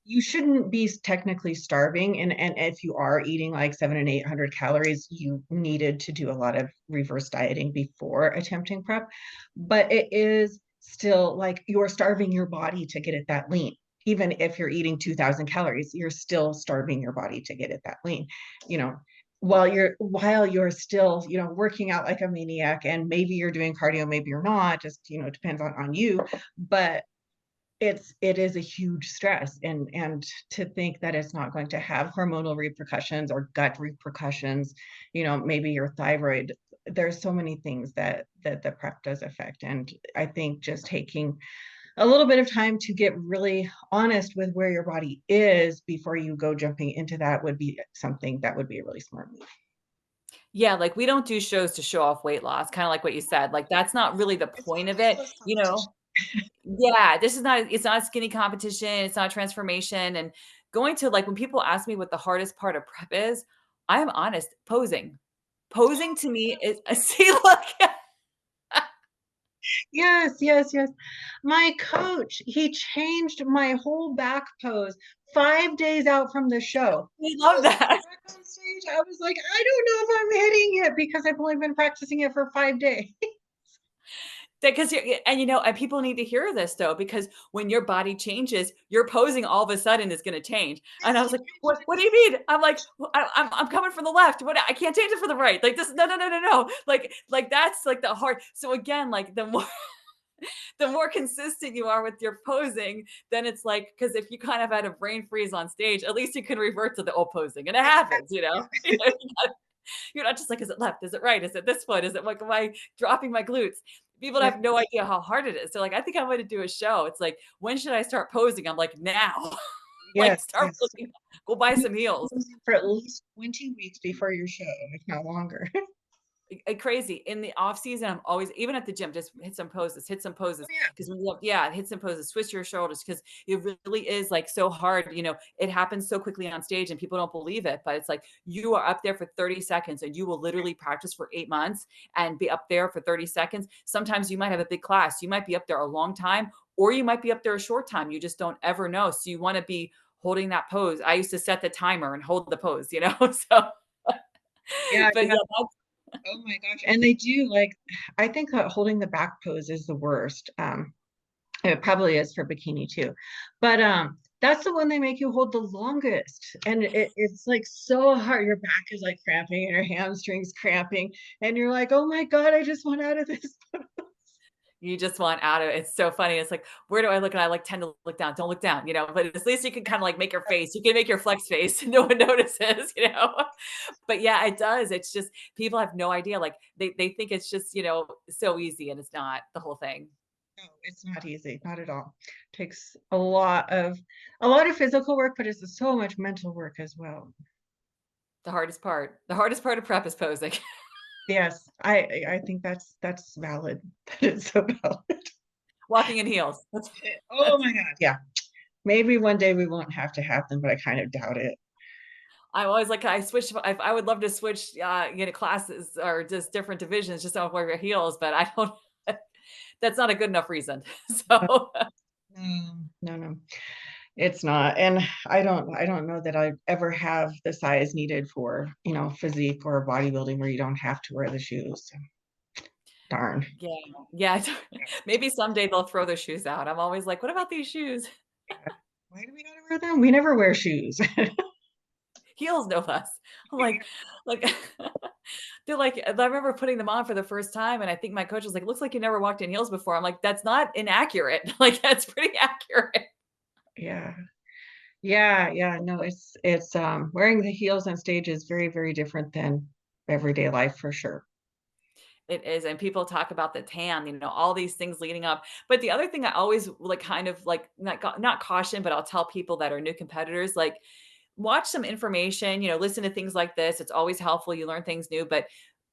you shouldn't be technically starving. And if you are eating like 700 and 800 calories, you needed to do a lot of reverse dieting before attempting prep. But it is still like you're starving your body to get it that lean. Even if you're eating 2000 calories, you're still starving your body to get it that lean, you know, while you're still, working out like a maniac, and maybe you're doing cardio, maybe you're not, just, it depends on you. But it is a huge stress, and to think that it's not going to have hormonal repercussions or gut repercussions, maybe your thyroid. There's so many things that the prep does affect, and I think just taking a little bit of time to get really honest with where your body is before you go jumping into that would be something that would be a really smart move. Yeah, like, we don't do shows to show off weight loss, kinda like what you said, like, that's not really the It's not point a of weight it, loss you competition. know? Yeah, this is not it's not a skinny competition, it's not transformation, and going to like, when people ask me what the hardest part of prep is, I am honest, posing. Posing to me is see, look, Yes, yes, yes. My coach, he changed my whole back pose 5 days out from the show. we I love was going that. back on stage. I was like, I don't know if I'm hitting it because I've only been practicing it for 5 days. Because you're and, and people need to hear this though, because when your body changes, your posing all of a sudden is gonna change. And I Yes, was it like, changes What do you mean?" I'm like, "Well, I'm coming from the left. What I can't change it for the right. Like this, no, no, no, no, no." Like that's like the hard. So again, like the more the more consistent you are with your posing, then it's like because if you kind of had a brain freeze on stage, at least you can revert to the old posing, and it happens, exactly. You're not just like, is it left? Is it right? Is it this foot? Is it like, am I dropping my glutes? People Yeah. have no idea how hard it is. So like, I think I'm going to do a show. It's like, when should I start posing? I'm like, now. Like, Yes, start yes. posing. Go buy You some heels. for at least 20 weeks before your show, if not longer. Crazy. In the off season, I'm always even at the gym, just hit some Oh poses. yeah. Because when you have, yeah, hit some poses, twist your shoulders because it really is like so hard. It happens so quickly on stage and people don't believe it. But it's like you are up there for 30 seconds and you will literally practice for 8 months and be up there for 30 seconds. Sometimes you might have a big class, you might be up there a long time, or you might be up there a short time. You just don't ever know. So you want to be holding that pose. I used to set the timer and hold the pose. So Yeah, but yeah. yeah, Oh my gosh. And they do like, I think that holding the back pose is the worst. It probably is for bikini too. But that's the one they make you hold the longest. And it's like so hard. Your back is like cramping and your hamstrings cramping. And you're like, oh my God, I just want out of this. you just want out of it. It's so funny. It's like, where do I look? And I like tend to look down. Don't look down. But at least you can kind of like make your face. You can make your flex face and no one notices. But yeah, it does. It's just people have no idea. Like they think it's just, so easy and it's not the whole thing. No, it's not easy, not at all. Takes a lot of physical work, but it's so much mental work as well. The hardest part. The hardest part of prep is posing. Yes, I think that's valid. That is so valid. Walking in heels. Oh my God. Yeah. Maybe one day we won't have to have them, but I kind of doubt it. I'm always like, I switch. I would love to switch, classes or just different divisions, just don't wear heels, but I don't. That's not a good enough reason. So No, no, no, it's not. And I don't know that I ever have the size needed for, physique or bodybuilding where you don't have to wear the shoes. Darn. yeah, yeah. Maybe someday they'll throw their shoes out. I'm always like, what about these shoes? Yeah. Why do we gotta wear them? We never wear shoes. Heels, no less. I'm like, they're like, I remember putting them on for the first time, and I think my coach was like, "Looks like you never walked in heels before." I'm like, "That's not inaccurate. Like, that's pretty accurate." Yeah. Yeah, yeah. No, it's wearing the heels on stage is very, very different than everyday life for sure. It is, and people talk about the tan, all these things leading up. But the other thing I always like, kind of like not caution, but I'll tell people that are new competitors, like watch some information, listen to things like this. It's always helpful. You learn things new, but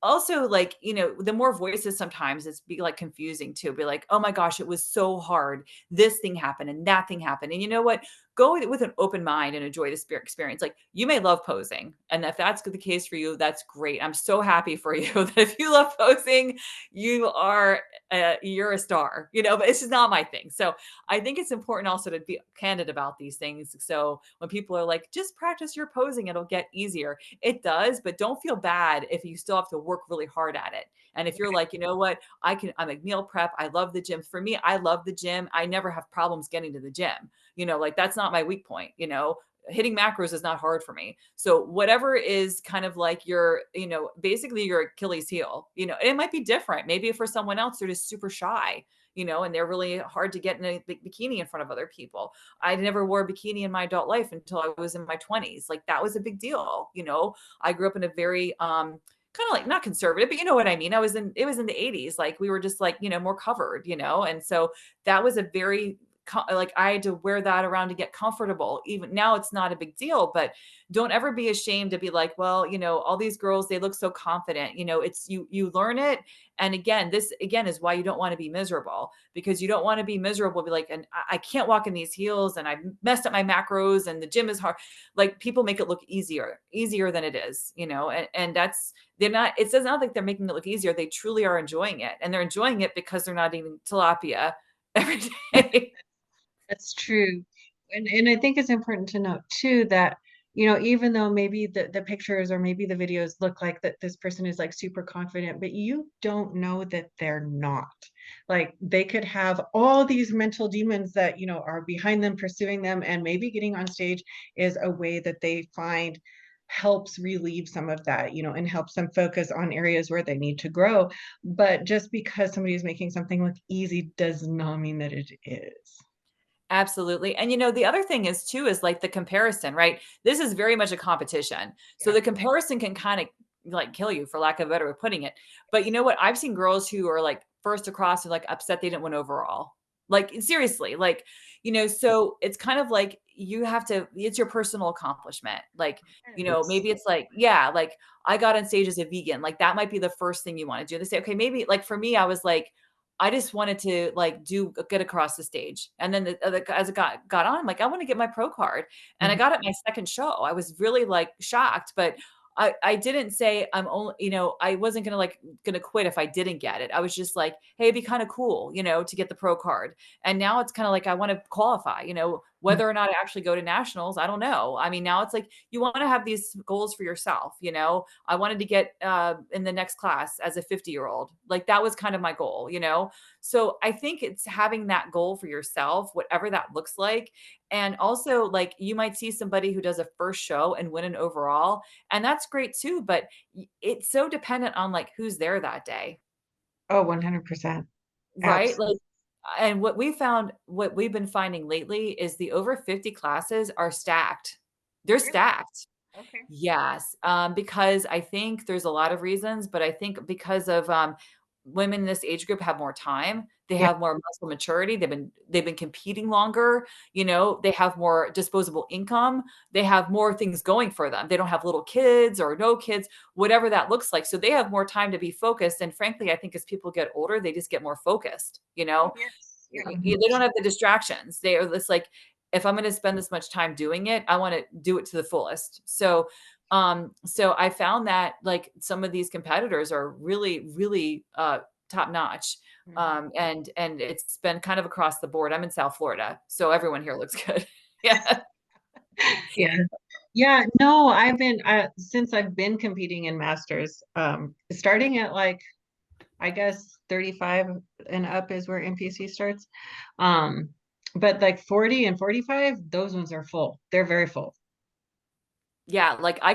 also like, the more voices sometimes it's be like confusing too. Be like, oh my gosh, it was so hard. This thing happened and that thing happened. And you know what? go with an open mind and enjoy the spirit experience. Like, you may love posing, and if that's the case for you, that's great. I'm so happy for you that if you love posing, you're a star, but it's just not my thing. So I think it's important also to be candid about these things. So when people are like, just practice your posing, it'll get easier. It does, but don't feel bad if you still have to work really hard at it. And if you're like, you know what, I'm a meal prep. I love the gym. For me, I love the gym. I never have problems getting to the gym. Like, that's not my weak point. Hitting macros is not hard for me. So whatever is kind of like basically your Achilles heel, it might be different. Maybe for someone else, they're just super shy, and they're really hard to get in a bikini in front of other people. I never wore a bikini in my adult life until I was in my 20s. Like, that was a big deal. I grew up in a very, kind of like not conservative, but you know what I mean? It was in the 80s. Like, we were just like, more covered, and so that was a very, like, I had to wear that around to get comfortable. Even now, it's not a big deal, but don't ever be ashamed to be like, well, all these girls, they look so confident. It's you learn it. And again, this again is why you don't want to be miserable, because you don't want to be miserable, be like, and I can't walk in these heels, and I messed up my macros, and the gym is hard. Like, people make it look easier than it is, and that's, they're not, it does not like they're making it look easier. They truly are enjoying it, and they're enjoying it because they're not eating tilapia every day. That's true. And I think it's important to note too that, even though maybe the pictures or maybe the videos look like that this person is like super confident, but you don't know that they're not. Like, they could have all these mental demons that, are behind them, pursuing them, and maybe getting on stage is a way that they find helps relieve some of that, and helps them focus on areas where they need to grow. But just because somebody is making something look easy does not mean that it is. Absolutely. And the other thing is too, is like the comparison, right? This is very much a competition. So Yeah. the comparison can kind of like kill you, for lack of a better way of putting it. But you know what? I've seen girls who are like first across and like upset they didn't win overall. Like, seriously, like, so it's kind of like you have to, it's your personal accomplishment. Like, Yes. maybe it's like, yeah, like, I got on stage as a vegan. Like, that might be the first thing you want to do. They say, okay, maybe like for me, I was like, I just wanted to like get across the stage. And then as it got on, I'm like, I want to get my pro card. And I Mhm. got it my second show. I was really like shocked, but I didn't say I'm only, I wasn't gonna quit if I didn't get it. I was just like, hey, it'd be kind of cool, to get the pro card. And now it's kind of like I want to qualify, whether or not I actually go to nationals, I don't know. I mean, now it's like you want to have these goals for yourself, I wanted to get in the next class as a 50-year-old. Like, that was kind of my goal. So I think it's having that goal for yourself, whatever that looks like. And also, like, you might see somebody who does a first show and win an overall, and that's great too, but it's so dependent on like who's there that day, Oh, 100%. right? Like, Absolutely. and what we've been finding lately is the over 50 classes are stacked. They're Really? stacked. Okay. Yes, because I think there's a lot of reasons, but I think because of women in this age group have more time, they Yeah. have more muscle maturity, they've been competing longer, they have more disposable income, they have more things going for them. They don't have little kids or no kids, whatever that looks like. So they have more time to be focused. And frankly, I think as people get older, they just get more focused. Oh, yes. Yeah. They don't have the distractions. They are just like, if I'm going to spend this much time doing it, I want to do it to the fullest. So I found that like some of these competitors are really, really top notch. Mhm. And it's been kind of across the board. I'm in South Florida, so everyone here looks good. Yeah. Yeah. Yeah. No, I've been since I've been competing in masters, starting at like, I guess 35 and up is where NPC starts. Um, but like 40 and 45, those ones are full. They're very full. Yeah, like I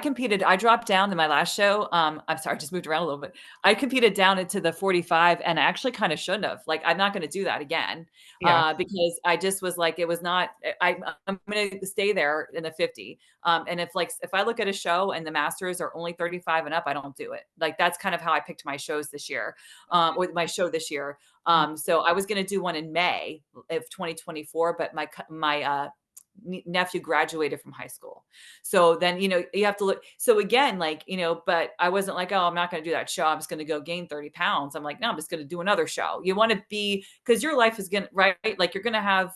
dropped down to my last show. I'm sorry, I just moved around a little bit. I competed down into the 45 and I actually kind of shouldn't have. Like, I'm not going to do that again. Yeah. Because I just was like, it was not, I'm going to stay there in the 50. And if I look at a show and the masters are only 35 and up, I don't do it. Like, that's kind of how I picked my shows this year, or my show this year. So I was going to do one in May of 2024, but my nephew graduated from high school. So then, you have to look. So again, like, but I wasn't like, oh, I'm not going to do that show. I'm just going to go gain 30 pounds. I'm like, no, I'm just going to do another show. You want to be, because your life is going to, right? Like, you're going to have,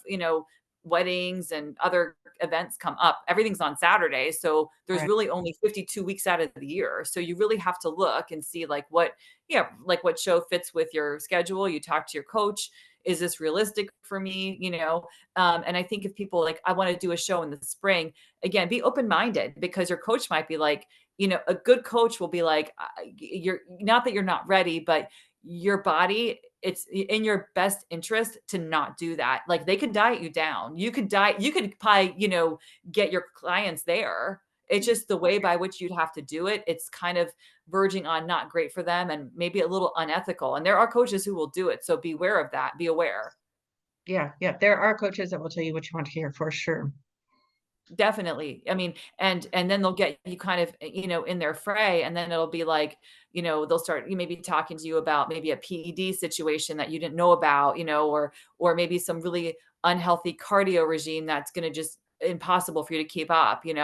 weddings and other events come up. Everything's on Saturday. So there's Right. really only 52 weeks out of the year. So you really have to look and see like what, yeah, like what show fits with your schedule. You talk to your coach. Is this realistic for me? And I think if people like, I want to do a show in the spring, again, be open-minded, because your coach might be like, a good coach will be like, you're not that you're not ready, but your body, it's in your best interest to not do that. Like they could diet you down. You could probably, get your clients there. It's just the way by which you'd have to do it. It's kind of verging on not great for them and maybe a little unethical. And there are coaches who will do it. So beware of that. Be aware. Yeah, yeah. There are coaches that will tell you what you want to hear for sure. Definitely. I mean, and then they'll get you kind of, in their fray, and then it'll be like, they'll start you maybe talking to you about maybe a PED situation that you didn't know about, or maybe some really unhealthy cardio regime that's going to just impossible for you to keep up, I mean,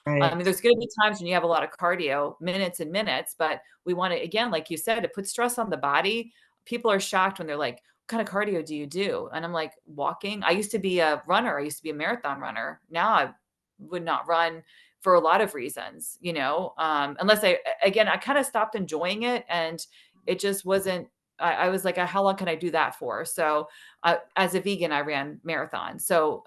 Right. there's going to be times when you have a lot of cardio, minutes and minutes, but we want to, again, like you said, to put stress on the body. People are shocked when they're like, what kind of cardio do you do? And I'm like, walking. I used to be a runner. I used to be a marathon runner. Now I would not run for a lot of reasons, unless again, I kind of stopped enjoying it, and it just wasn't, I was like, how long can I do that for? So, as a vegan, I ran marathons. So,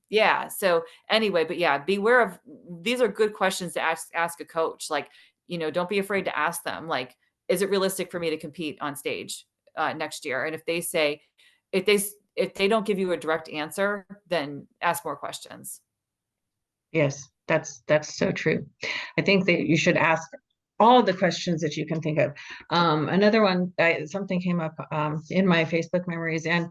yeah. So anyway, but yeah, beware of, these are good questions to ask a coach. Like, don't be afraid to ask them, like, is it realistic for me to compete on stage, next year? And if they say, if they, if they don't give you a direct answer, then ask more questions. Yes, that's so true. I think that you should ask all the questions that you can think of. Another one, something came up in my Facebook memories, and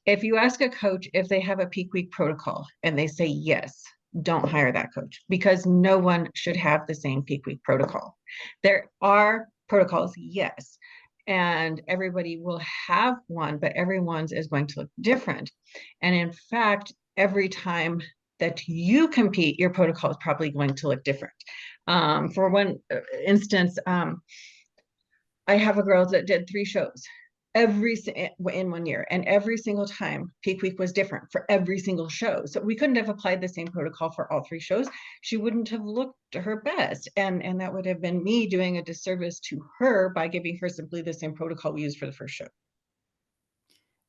if you ask a coach if they have a peak week protocol and they say yes, don't hire that coach, because no one should have the same peak week protocol. There are protocols, yes, and everybody will have one, but everyone's is going to look different. And in fact, every time that you compete, your protocol is probably going to look different. For one instance, I have a girl that did 3 shows in one year, and every single time peak week was different for every single show. So we couldn't have applied the same protocol for all 3 shows. She wouldn't have looked her best, and that would have been me doing a disservice to her by giving her simply the same protocol we used for the first show.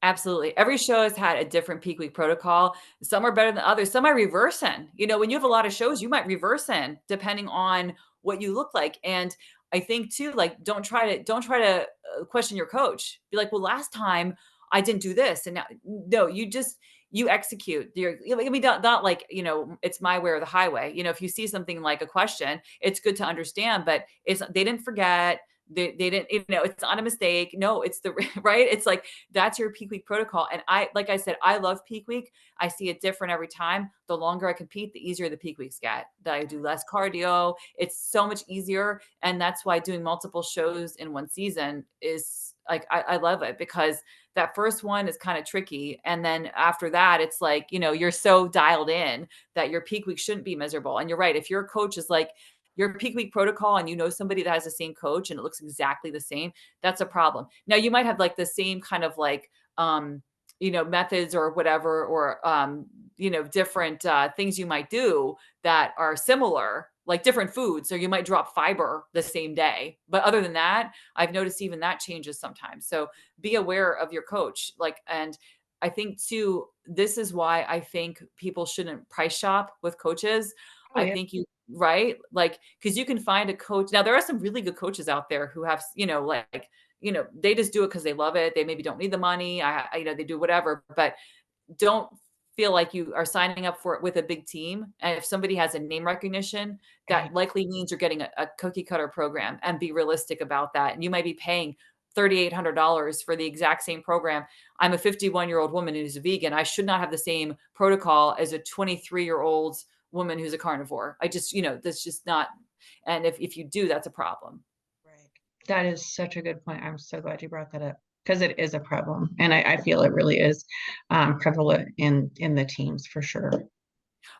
Absolutely. Every show has had a different peak week protocol. Some are better than others. Some are reversing. When you have a lot of shows, you might reverse in depending on what you look like. And I think too, like, don't try to question your coach. Be like, well, last time I didn't do this, and now no, you execute. I mean, not like, it's my way or the highway. If you see something like a question, it's good to understand, but they didn't forget. They didn't, it's not a mistake. No, it's the right. It's like, that's your peak week protocol. And like I said, I love peak week. I see it different every time. The longer I compete, the easier the peak weeks get. That I do less cardio. It's so much easier. And that's why doing multiple shows in one season is like, I love it, because that first one is kind of tricky. And then after that, it's like, you're so dialed in that your peak week shouldn't be miserable. And you're right. If your coach is like, your peak week protocol, and somebody that has the same coach and it looks exactly the same, that's a problem. Now you might have like the same kind of like, methods or whatever, or, different things you might do that are similar, like different foods. So you might drop fiber the same day. But other than that, I've noticed even that changes sometimes. So be aware of your coach. Like, and I think too, this is why I think people shouldn't price shop with coaches. Oh I yeah. think right? Like, because you can find a coach. Now, there are some really good coaches out there who have, like, they just do it because they love it. They maybe don't need the money. They do whatever, but don't feel like you are signing up for it with a big team. And if somebody has a name recognition, Right. that likely means you're getting a cookie cutter program, and be realistic about that. And you might be paying $3,800 for the exact same program. I'm a 51-year-old woman who's a vegan. I should not have the same protocol as a 23-year-old woman who's a carnivore. I just, that's just not. And if you do, that's a problem. Right. That is such a good point. I'm so glad you brought that up, because it is a problem, and I feel it really is prevalent in the teams for sure.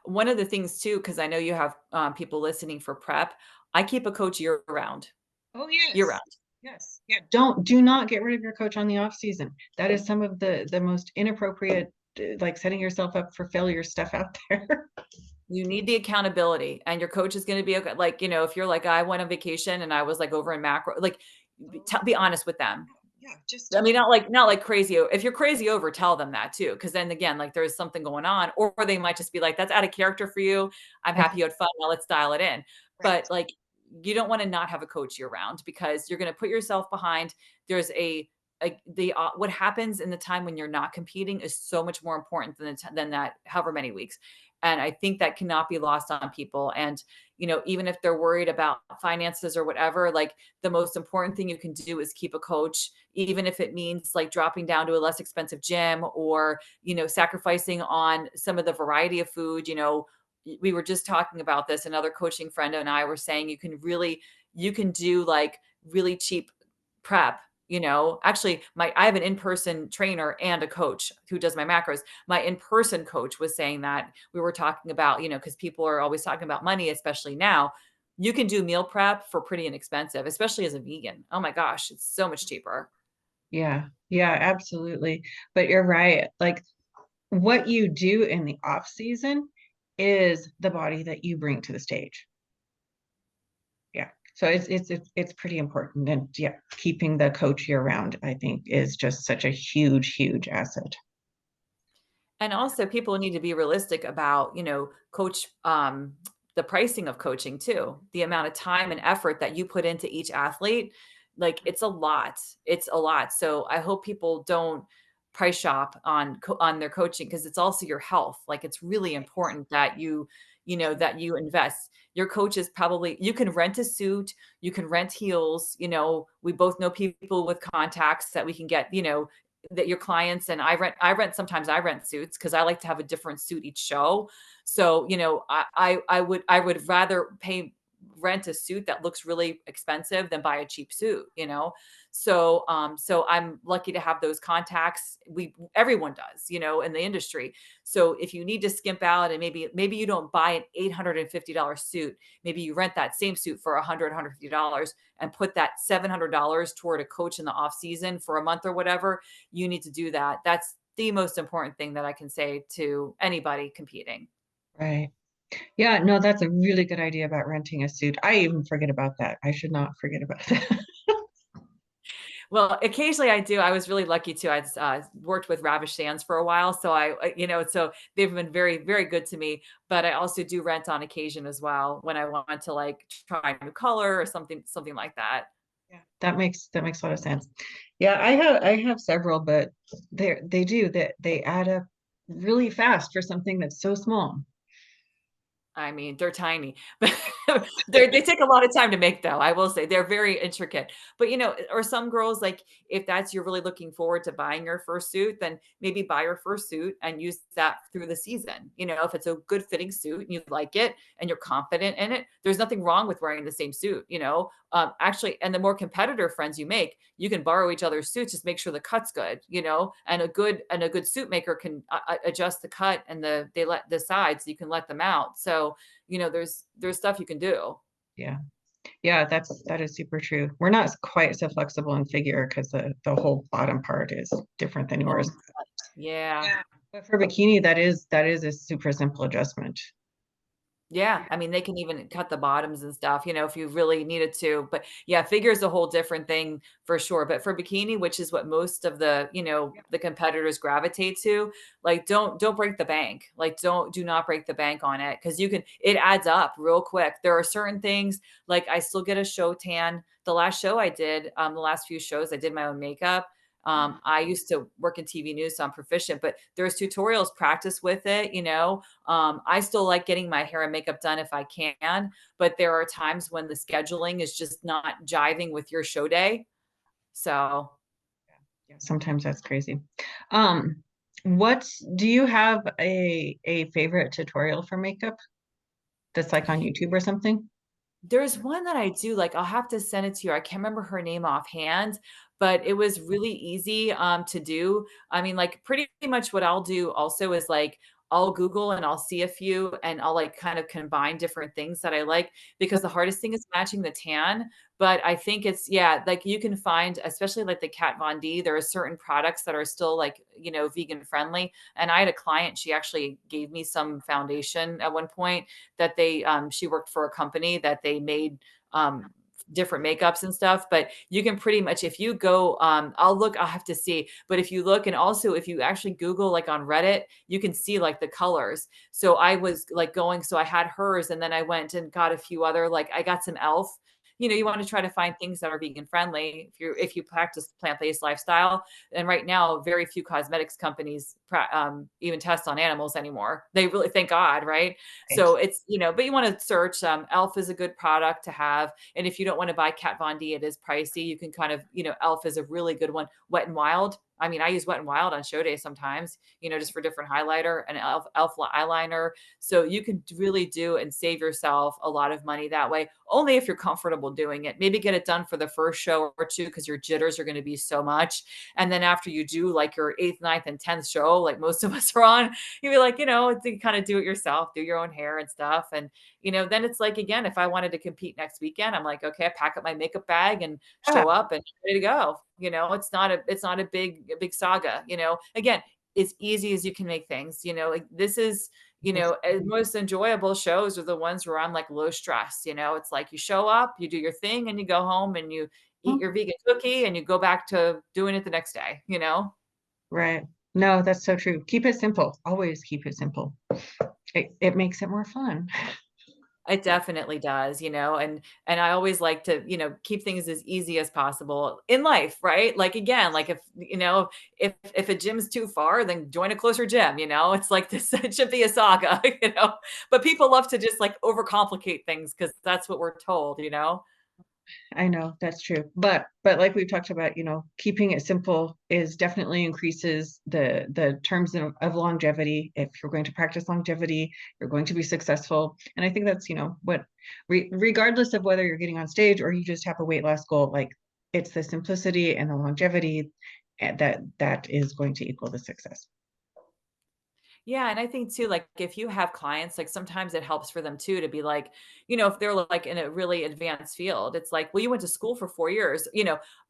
One of the things too, because I know you have people listening for prep, I keep a coach year round, Oh year yes. round. Yes. Yeah. Do not get rid of your coach on the off season. That is some of the most inappropriate like setting yourself up for failure stuff out there. You need the accountability, and your coach is gonna be okay. Like, if you're like, "I went on vacation and I was, like, over in macro," like, be honest with them. Yeah, just I mean, not like crazy. If you're crazy over, tell them that too, because then again, like there's something going on, or they might just be like, "That's out of character for you. I'm happy you had fun. Now let's dial it in." right. But like, you don't want to not have a coach year round because you're going to put yourself behind. There's what happens in the time when you're not competing is so much more important than that however many weeks. And I think that cannot be lost on people. And even if they're worried about finances or whatever, like the most important thing you can do is keep a coach, even if it means like dropping down to a less expensive gym or, sacrificing on some of the variety of food. We were just talking about this. Another coaching friend and I were saying you can do like really cheap prep. Actually, I have an in-person trainer and a coach who does my macros. My in-person coach was saying that we were talking about, because people are always talking about money, especially now. You can do meal prep for pretty inexpensive, especially as a vegan. Oh my gosh, it's so much cheaper. Yeah, yeah, absolutely. But you're right. Like what you do in the off season is the body that you bring to the stage. Yeah. So it's pretty important. And yeah, keeping the coach year round, I think, is just such a huge, huge asset. And also people need to be realistic about, coach the pricing of coaching too. The amount of time and effort that you put into each athlete, like it's a lot. It's a lot. So I hope people don't price shop on their coaching because it's also your health. Like it's really important that that you invest. Your coach is probably you can rent a suit, you can rent heels, we both know people with contacts that we can get, that your clients and sometimes I rent suits because I like to have a different suit each show. So, I would rather rent a suit that looks really expensive than buy a cheap suit. So I'm lucky to have those contacts. Everyone does, in the industry. So if you need to skimp out and maybe you don't buy an $850 suit, maybe you rent that same suit for $150 and put that $700 toward a coach in the off season for a month or whatever. You need to do that. That's the most important thing that I can say to anybody competing. Right. Yeah, no, that's a really good idea about renting a suit. I even forget about that. I should not forget about that. Well, occasionally I do. I was really lucky too. I worked with Ravish Sands for a while, so so they've been very, very good to me. But I also do rent on occasion as well when I want to like try a new color or something like that. Yeah, that makes a lot of sense. Yeah, I have several, but they add up really fast for something that's so small. I mean, they're tiny, but they take a lot of time to make though. I will say they're very intricate. But or some girls like if that's you're really looking forward to buying your first suit, then maybe buy your first suit and use that through the season. If it's a good fitting suit and you like it and you're confident in it, there's nothing wrong with wearing the same suit. Actually, and the more competitor friends you make, you can borrow each other's suits. Just make sure the cut's good. And a good suit maker can adjust the cut and they let the sides. You can let them out. So there's stuff you can do. Yeah. Yeah, that is super true. We're not quite so flexible in figure because the whole bottom part is different than Oh, yours. yeah. Yeah. But for bikini, that is a super simple adjustment. Yeah, I mean, they can even cut the bottoms and stuff, if you really needed to. But yeah, figure is a whole different thing for sure. But for bikini, which is what most of the competitors gravitate to, like don't break the bank. Like do not break the bank on it because it adds up real quick. There are certain things like I still get a show tan. The last show I did, the last few shows, I did my own makeup. I used to work in TV news, so I'm proficient, but there's tutorials, practice with it. I still like getting my hair and makeup done if I can, but there are times when the scheduling is just not jiving with your show day. So Yeah, sometimes that's crazy. Um, what do you have a favorite tutorial for makeup that's like on YouTube or something? there's one that I do, like, I'll have to send it to you. I can't remember her name offhand, but it was really easy to do. I mean, like, pretty much what I'll do also is like I'll Google and I'll see a few and I'll like kind of combine different things that I like because the hardest thing is matching the tan. But I think it's, yeah, like you can find, especially like the Kat Von D, there are certain products that are still like, vegan friendly. And I had a client, she actually gave me some foundation at one point that she worked for a company that they made, different makeups and stuff, but you can pretty much, if you go, I'll have to see, but if you look, and also if you actually Google like on Reddit, you can see like the colors. So I was like so I had hers and then I went and got a few other, like I got some elf. You want to try to find things that are vegan friendly if you practice plant-based lifestyle. And right now, very few cosmetics companies even test on animals anymore. They really, thank God, right? Right. So it's, but you want to search. Elf is a good product to have. And if you don't want to buy Kat Von D, it is pricey. You can kind of, Elf is a really good one. Wet and Wild. I mean, I use Wet and Wild on show day sometimes, just for different highlighter and elf eyeliner. So you can really do and save yourself a lot of money that way, only if you're comfortable doing it. Maybe get it done for the first show or two because your jitters are going to be so much. And then after you do like your 8th, 9th, and 10th show, like most of us are on, you'll be like, to kind of do it yourself, do your own hair and stuff. And, then it's like, again, if I wanted to compete next weekend, I'm like, okay, I pack up my makeup bag and Yeah, show up and ready to go. It's not a big saga, again, as easy as you can make things, like this is, most enjoyable shows are the ones where I'm like low stress, it's like you show up, you do your thing and you go home and you eat your vegan cookie and you go back to doing it the next day. right. No, that's so true. Keep it simple. Always keep it simple. It makes it more fun. It definitely does, and I always like to, keep things as easy as possible in life, right? Like again, like if a gym's too far, then join a closer gym, It's like this it should be a saga, But people love to just like overcomplicate things because that's what we're told. I know that's true. But like we've talked about, keeping it simple is definitely increases the terms of longevity. If you're going to practice longevity, you're going to be successful. And I think that's, what regardless of whether you're getting on stage or you just have a weight loss goal, like it's the simplicity and the longevity that is going to equal the success. Yeah, and I think too, like if you have clients, like sometimes it helps for them too to be like, if they're like in a really advanced field, it's like, well, you went to school for 4 years,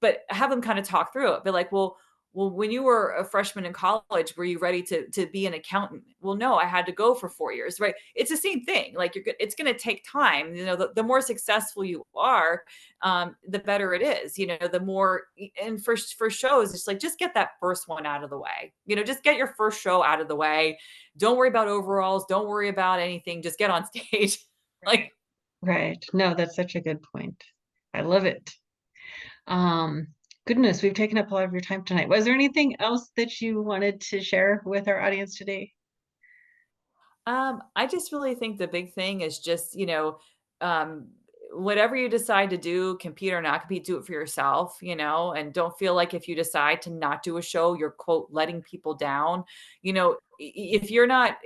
but have them kind of talk through it. Be like, well, when you were a freshman in college, were you ready to be an accountant? Well, no, I had to go for 4 years, right? It's the same thing. Like it's going to take time. The more successful you are, the better it is. The more, and for shows, it's like just get that first one out of the way. Just get your first show out of the way. Don't worry about overalls. Don't worry about anything. Just get on stage. Right. Like, Right. No, that's such a good point. I love it. Um, Goodness, we've taken up a lot of your time tonight. Was there anything else that you wanted to share with our audience today? I just really think the big thing is just, um, whatever you decide to do, compete or not compete, do it for yourself, and don't feel like if you decide to not do a show, you're quote letting people down. If you're not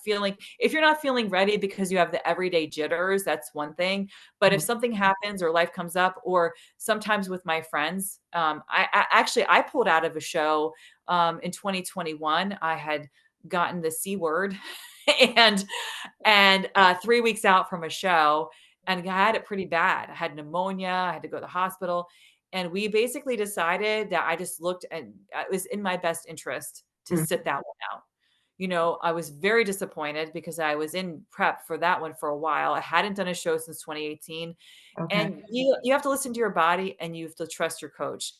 feeling ready because you have the everyday jitters, that's one thing. But if Mhm. something happens or life comes up, or sometimes with my friends, I pulled out of a show in 2021. I had gotten the C word and 3 weeks out from a show, and I had it pretty bad. I had pneumonia, I had to go to the hospital, and we basically decided that I just looked and it was in my best interest to Mm, sit that one out. I was very disappointed because I was in prep for that one for a while. I hadn't done a show since 2018, okay. and you have to listen to your body and you have to trust your coach.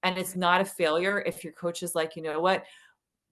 And it's not a failure if your coach is like, "You know what?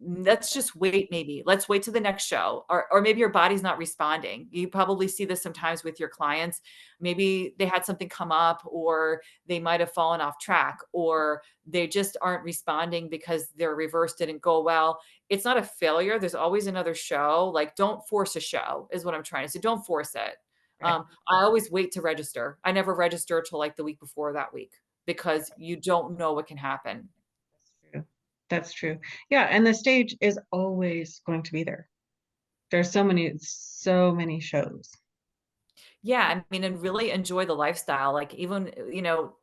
Let's just wait maybe. Let's wait to the next show." Or maybe your body's not responding. You probably see this sometimes with your clients. Maybe they had something come up or they might have fallen off track or they just aren't responding because their reverse didn't go well. It's not a failure. There's always another show. Like don't force a show is what I'm trying to say. Don't force it. Right. I always wait to register. I never register till like the week before that week because you don't know what can happen. That's true. That's true. Yeah, and the stage is always going to be there. There's so many shows. Yeah, I mean, and really enjoy the lifestyle. Like even,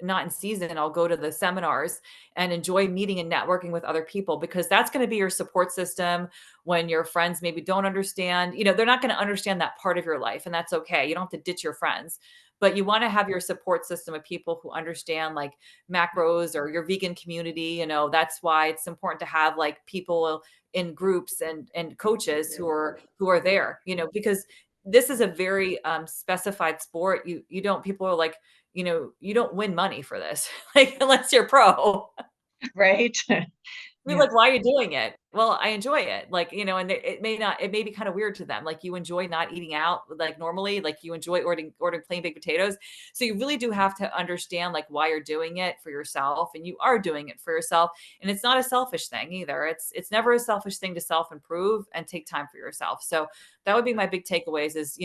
not in season, I'll go to the seminars and enjoy meeting and networking with other people because that's going to be your support system when your friends maybe don't understand. They're not going to understand that part of your life, and that's okay. You don't have to ditch your friends, but you want to have your support system of people who understand like macros or your vegan community. That's why it's important to have like people in groups and coaches who are there, because this is a very specified sport. You don't people are like, you don't win money for this, like unless you're pro. Right? Be Yeah. like, "Why are you doing it?" "Well, I enjoy it." Like, and it may be kinda weird to them, like, you enjoy not eating out, like, normally, like, you enjoy ordering plain baked potatoes. So you really do have to understand, like, why you're doing it for yourself, and you are doing it for yourself, and it's not a selfish thing either. It's never a selfish thing to self-improve and take time for yourself. So that would be my big takeaways is,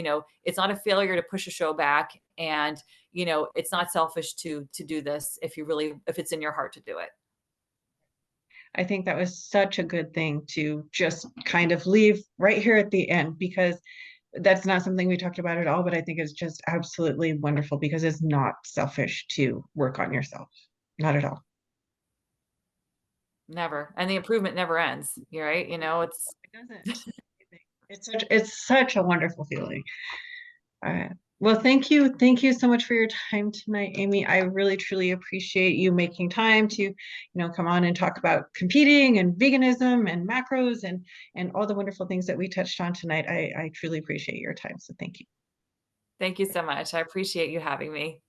it's not a failure to push a show back, and, it's not selfish to do this if it's in your heart to do it. I think that was such a good thing to just kind of leave right here at the end because that's not something we talked about at all, but I think it's just absolutely wonderful because it's not selfish to work on yourself. Not at all. Never, and the improvement never ends, you right? It doesn't. It's such a wonderful feeling. Well, thank you. Thank you so much for your time tonight, Amy. I really truly appreciate you making time to, come on and talk about competing and veganism and macros and all the wonderful things that we touched on tonight. I truly appreciate your time. So thank you. Thank you so much. I appreciate you having me.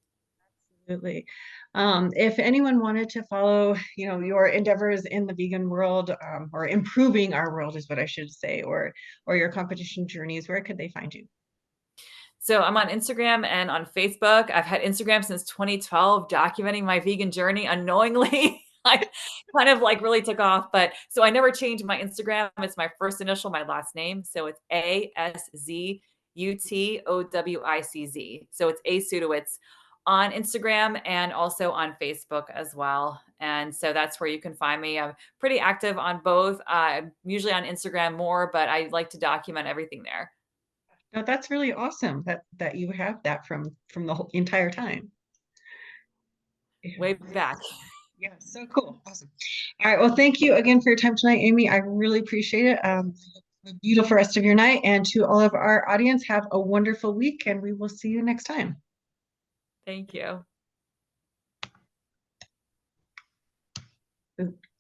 Absolutely. If anyone wanted to follow, your endeavors in the vegan world, or improving our world is what I should say, or your competition journeys, where could they find you? So I'm on Instagram and on Facebook. I've had Instagram since 2012, documenting my vegan journey unknowingly. I kind of like really took off, but so I never changed my Instagram. It's my first initial, my last name. So it's ASZUTOWICZ. So it's A Sudowitz on Instagram and also on Facebook as well. And so that's where you can find me. I'm pretty active on both. I'm usually on Instagram more, but I like to document everything there. No, that's really awesome that you have that from the whole entire time. Yeah. Way back. Yeah, so cool. Awesome. All right. Well, thank you again for your time tonight, Amy. I really appreciate it. A beautiful rest of your night. And to all of our audience, have a wonderful week, and we will see you next time. Thank you.